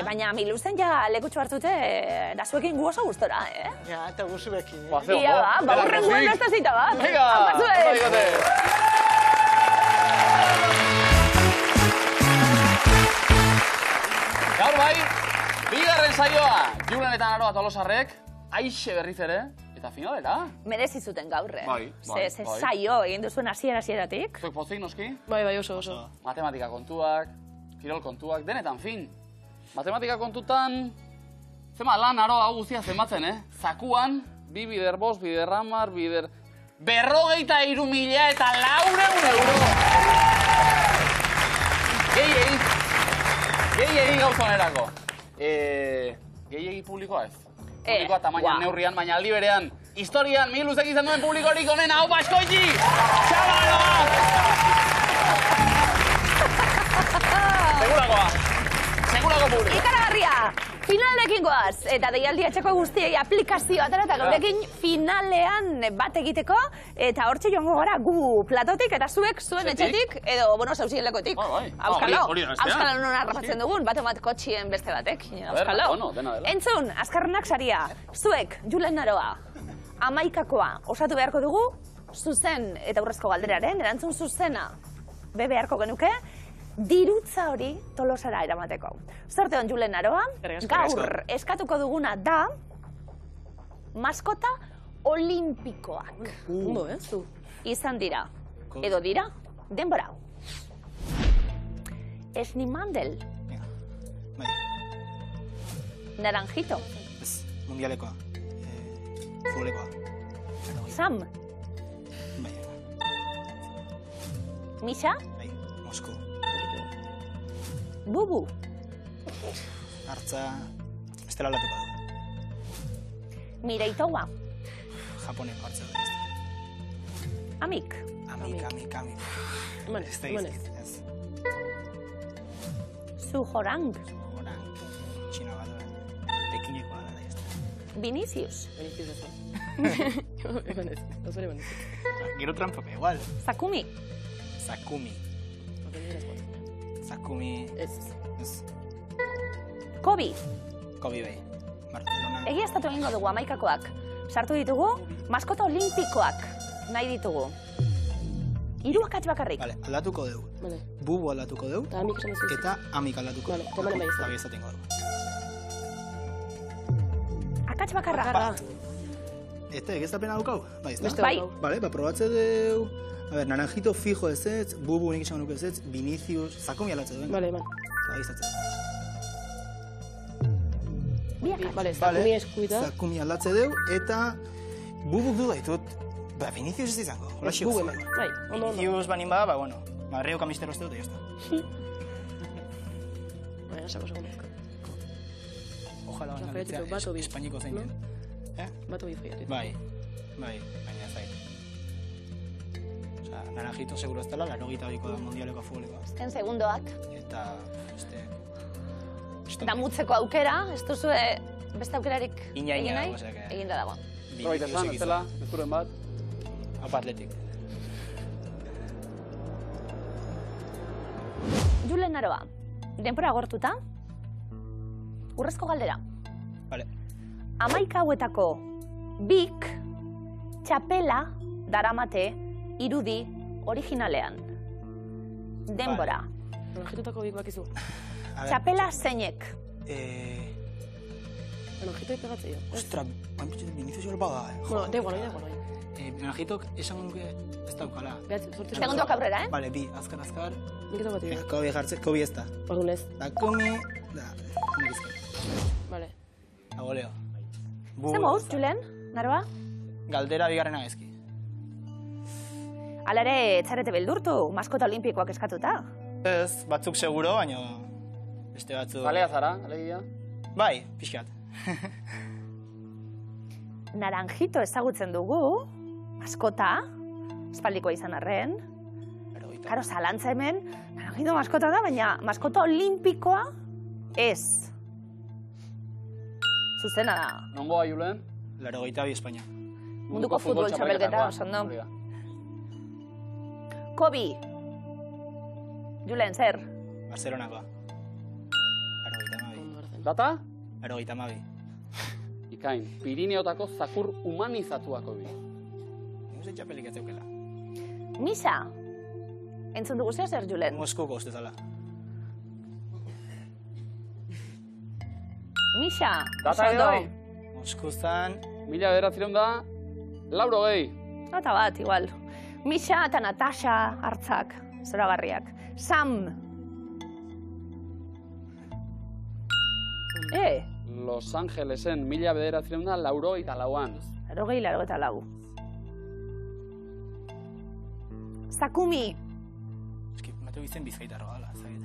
Speaker 2: Baina miluzen ja lekutxo hartute, da zuekin gu oso gustora,
Speaker 3: Ja, eta gu zuekin.
Speaker 2: Ia ba, urrenguen gaztazita bat.
Speaker 1: Venga, gaur bai, bigarren saioa, Julen eta Naroa Tolosarrek, aixe berriz ere, eta finalera.
Speaker 2: Merezi zuten gaur,
Speaker 1: Bai.
Speaker 2: Ze saio egin duzuen hasieratik.
Speaker 1: Zuek pozik noski?
Speaker 8: Bai, oso.
Speaker 1: Matematika kontuak, kirol kontuak, denetan fin. Matematika kontutan, zema lan Naroa hau guztia zenbatzen, Zakuan, 2 bider 5, bider 10, bider... 53.400 euro! Gehiegi gauzonerako. Gehiegi publikoa ez. Publikoa tamainan neurrian, baina aldi berean. Historian, miluzek izan duen publikorik onena, hau Baskoitzi! Txabaloa! Segurako publiko.
Speaker 2: Ikaragarria! Finalekin goaz, eta deialdi atxeko guztiei aplikazioa atera eta gaurekin finalean bat egiteko, eta hortxe joango gara gu platotik eta zuek zuen etxetik, edo, zauzien lekotik. Auskalo non harrapatzen dugun, bat kotxien beste batek. Auskalo. Entzun, azkarrenak saria, zuek, Julen Naroa, 11koa osatu beharko dugu, zuzen eta urrezko galderaren, erantzun zuzena, beharko genuke, dirutza hori Tolosara eramateko. Zorte hon Julen Naroa, gaur eskatuko duguna da maskota olimpikoak.
Speaker 8: Ondo, zu?
Speaker 2: Izan dira, edo dira, denbora. Esnimandel. Naranjito.
Speaker 5: Ez, mundialekoa. Futbolekoa.
Speaker 2: Sam. Misha.
Speaker 5: Mosko.
Speaker 2: Bubu.
Speaker 5: Hartza, estela latuko da.
Speaker 2: Mireitoa.
Speaker 5: Japoneko hartza da.
Speaker 2: Amik.
Speaker 5: Amik. Ez.
Speaker 2: Sujorang.
Speaker 5: Txino bat da. Pekinekoa da, ez da.
Speaker 2: Vinicius.
Speaker 5: Gero trampa, igual.
Speaker 2: Sakumi.
Speaker 5: Sakumi. Sakumi...
Speaker 8: Ez.
Speaker 2: Kobi.
Speaker 5: Kobi bai. Barcelona.
Speaker 2: Egiaztatu egingo dugu amaikakoak. Sartu ditugu, maskota olimpikoak nahi ditugu. 3 akats bakarrik.
Speaker 5: Vale, aldatuko dugu.
Speaker 8: Vale.
Speaker 5: Bubu aldatuko dugu.
Speaker 8: Eta amik esan duzu.
Speaker 5: Eta amik aldatuko
Speaker 8: Vale,
Speaker 5: dugu.
Speaker 8: tomaren bai izan.
Speaker 5: Bai izatengo dugu.
Speaker 2: Akats bakarra.
Speaker 5: Eta egiztapena daukau? Bai, ez da?
Speaker 2: Bai.
Speaker 5: Vale, probatze dugu. A ver, naranjito fijo ez ez, Bubu nik izango nuke ez ez, Vinicius, Sakumi alatze duen.
Speaker 8: Vale, eman.
Speaker 5: Bai izatzen.
Speaker 2: Bi akats.
Speaker 8: Vale, Sakumi eskuita.
Speaker 5: Sakumi alatze dugu, eta Bubu du daitut. Ba, Vinicius ez izango.
Speaker 8: Bubu eman. Bai, ondo.
Speaker 5: Vinicius banin bada, ba, bueno. Ba, Rio kamistero ez dut, eta jazta.
Speaker 8: Bai, asako segundu.
Speaker 5: Ojalá baina
Speaker 8: Faiatuko, bat obi.
Speaker 5: Espainiko zein den.
Speaker 8: Bat obi faiatuko.
Speaker 5: Bai, baina ez zait. Osa, naranjito seguro ez dela, 82ko da mundialeko futbolikoa.
Speaker 2: Azken segundoak.
Speaker 5: Eta, beste...
Speaker 2: Damutzeko aukera, ez duzu beste aukerarik
Speaker 5: Ina
Speaker 2: egin nahi?
Speaker 5: dago, osea,
Speaker 2: Eginda dago.
Speaker 1: Probait esan, ez dela, ez duren bat.
Speaker 5: Apa atletik.
Speaker 2: Julen Aroa, denpora agortuta, urrezko galdera.
Speaker 5: Vale.
Speaker 2: 11 hauetako bik txapela daramate irudi originalean. Denbora.
Speaker 8: Naranjitutako bik bakizu.
Speaker 2: Txapela zeinek.
Speaker 8: Naranjitoi pegatzea.
Speaker 5: Ostra, bain pitxetan Vinicius jol bada,
Speaker 8: Bueno, da igual.
Speaker 5: Naranjitok esango nuke ez daukala.
Speaker 2: Segundoak aurrera,
Speaker 5: Vale, bi, azkar.
Speaker 8: Nik ez batia.
Speaker 5: Kobi jartzen, Kobi ez da.
Speaker 8: Orduan ez.
Speaker 5: Sakumi, da, nagizke.
Speaker 8: Vale.
Speaker 5: Agoleo.
Speaker 2: Zer mouz, Julen, Naroa?
Speaker 5: Galdera bigarrena gezki.
Speaker 2: Hala ere, etxarete beldurtu, maskota olimpikoak eskatuta.
Speaker 5: Ez, batzuk seguro, baina beste batzuk...
Speaker 1: Zalea zara, alegia?
Speaker 5: Bai, pixkat.
Speaker 2: Naranjito ezagutzen dugu, maskota, espaldikoa izan arren. Karo, zalantza hemen, naranjito maskota da, baina maskota olimpikoa ez. Zuzena da.
Speaker 1: Nongoa, Julen?
Speaker 5: 82 Espainia.
Speaker 2: Munduko futbol txapelketa, osondo. Kobi. Julen, zer?
Speaker 5: Barcelonakoa. 82.
Speaker 1: Data?
Speaker 5: 82.
Speaker 1: Ikain, Pirineotako zakur humanizatuako bi.
Speaker 5: Nik uste txapelik ez zeukela.
Speaker 2: Misa. Entzun dugu zer, Julen?
Speaker 5: Moskuko uste zala.
Speaker 2: Misa.
Speaker 1: Data edo bai?
Speaker 5: Moskuzan...
Speaker 1: 1980,
Speaker 2: Eta bat, igual. Misa eta Natasha hartzak, zoragarriak. Sam.
Speaker 1: Los Angelesen 1984an.
Speaker 2: 84. Sakumi.
Speaker 5: Eski, mateu izen bizkaitarroa dela, zait.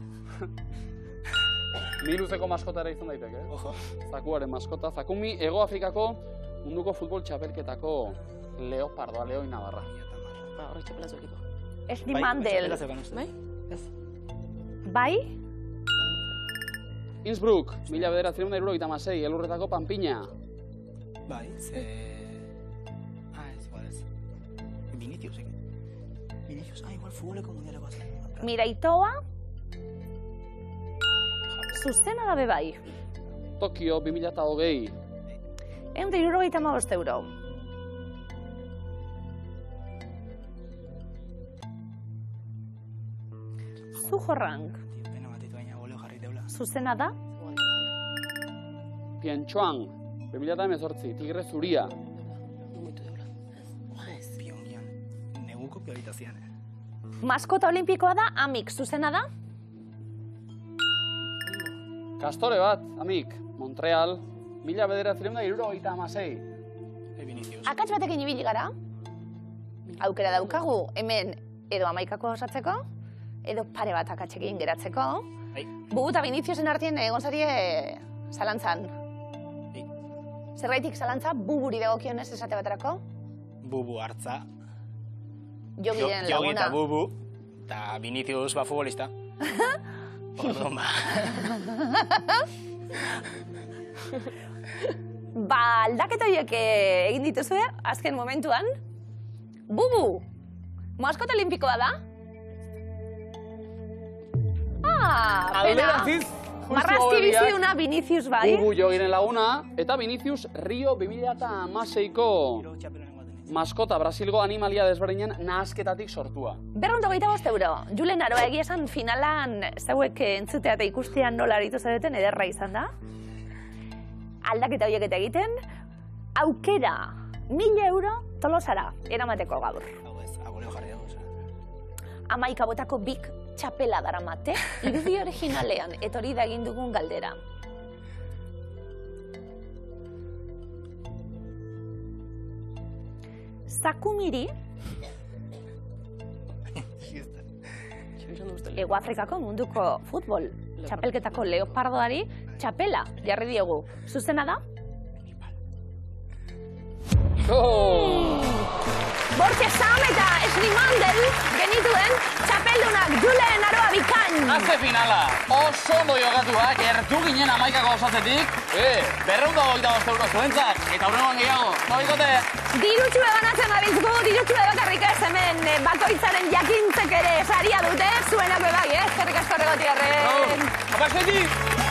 Speaker 1: Miluzeko maskotara izan daiteke,
Speaker 5: Ojo.
Speaker 1: Zakuaren maskota. Sakumi, Ego Afrikako munduko futbol txapelketako leopardoa, leoi nabarra.
Speaker 8: Ba, horrek txapela zuekiko.
Speaker 2: Esni Mandel.
Speaker 8: Bai? Ez.
Speaker 2: Bai?
Speaker 1: Innsbruck, 1976, elurretako Panpina.
Speaker 5: Bai, ze... ez igual ez. Vinicius, Vinicius, igual futboleko mundialeko zen.
Speaker 2: Miraitoa. Zuzena dabe bai.
Speaker 1: Tokio, 2020.
Speaker 2: 175 euro. Zujorrank.
Speaker 5: Pena bat ditu baina goleo jarri deula.
Speaker 2: Zuzena da?
Speaker 1: Pyeongchang, 2018, Tigre Zuria.
Speaker 5: Pyongyang, neguko prioritazian.
Speaker 2: Maskota olimpikoa da, amik. Zuzena da?
Speaker 1: Kastore bat, amik, Montreal, 1976.
Speaker 5: Vinicius.
Speaker 2: Akats batekin ibili gara. Aukera daukagu, hemen edo 11 osatzeko, edo pare bat akatsekin geratzeko. Bubu eta Viniciusen artien egon zarie zalantzan. Zergaitik zalantza buburi dagokionez esate baterako?
Speaker 5: Bubu hartza.
Speaker 2: Jogiren
Speaker 5: Jogi
Speaker 2: laguna.
Speaker 5: eta Bubu. Eta Vinicius ba futbolista. Orduan ba.
Speaker 2: Ba, aldaketa horiek egin dituzue, azken momentuan. Bubu, maskota olimpikoa da? pena.
Speaker 1: Alderantziz,
Speaker 2: Marrazki biziduna Vinicius bai.
Speaker 1: Bubu Jogiren laguna, eta Vinicius Rio 2006ko maskota Brasilgo animalia desberdinen nahasketatik sortua.
Speaker 2: 225 euro. Julen Aroa, egia esan finalan zeuek entzutea eta ikustean nola aritu zareten ederra izan da. Aldaketa horiek eta egiten, aukera 1000 euro Tolosara eramateko gaur. 11 botako bik txapela daramate, irudi originalean, eta hori da egin dugun galdera. Zakumiri, Ego Afrikako munduko futbol txapelketako leopardoari txapela jarri diegu. Zuzena da? Bortxe Sam eta Eslimandel genituen txapeldunak Julen Aroa bikain.
Speaker 1: Haze finala, oso ondo jogatua, gertu ginen 11ko osatzetik. 225 euro zuentzat, eta hurrengoan gehiago, nobikote?
Speaker 2: Dirutxue banatzen gabiltzko, dirutxue bakarrik ez hemen bakoitzaren jakintzek ere saria dute, zuenako bai, eskerrik asko horregotiarren.
Speaker 1: Apazketik!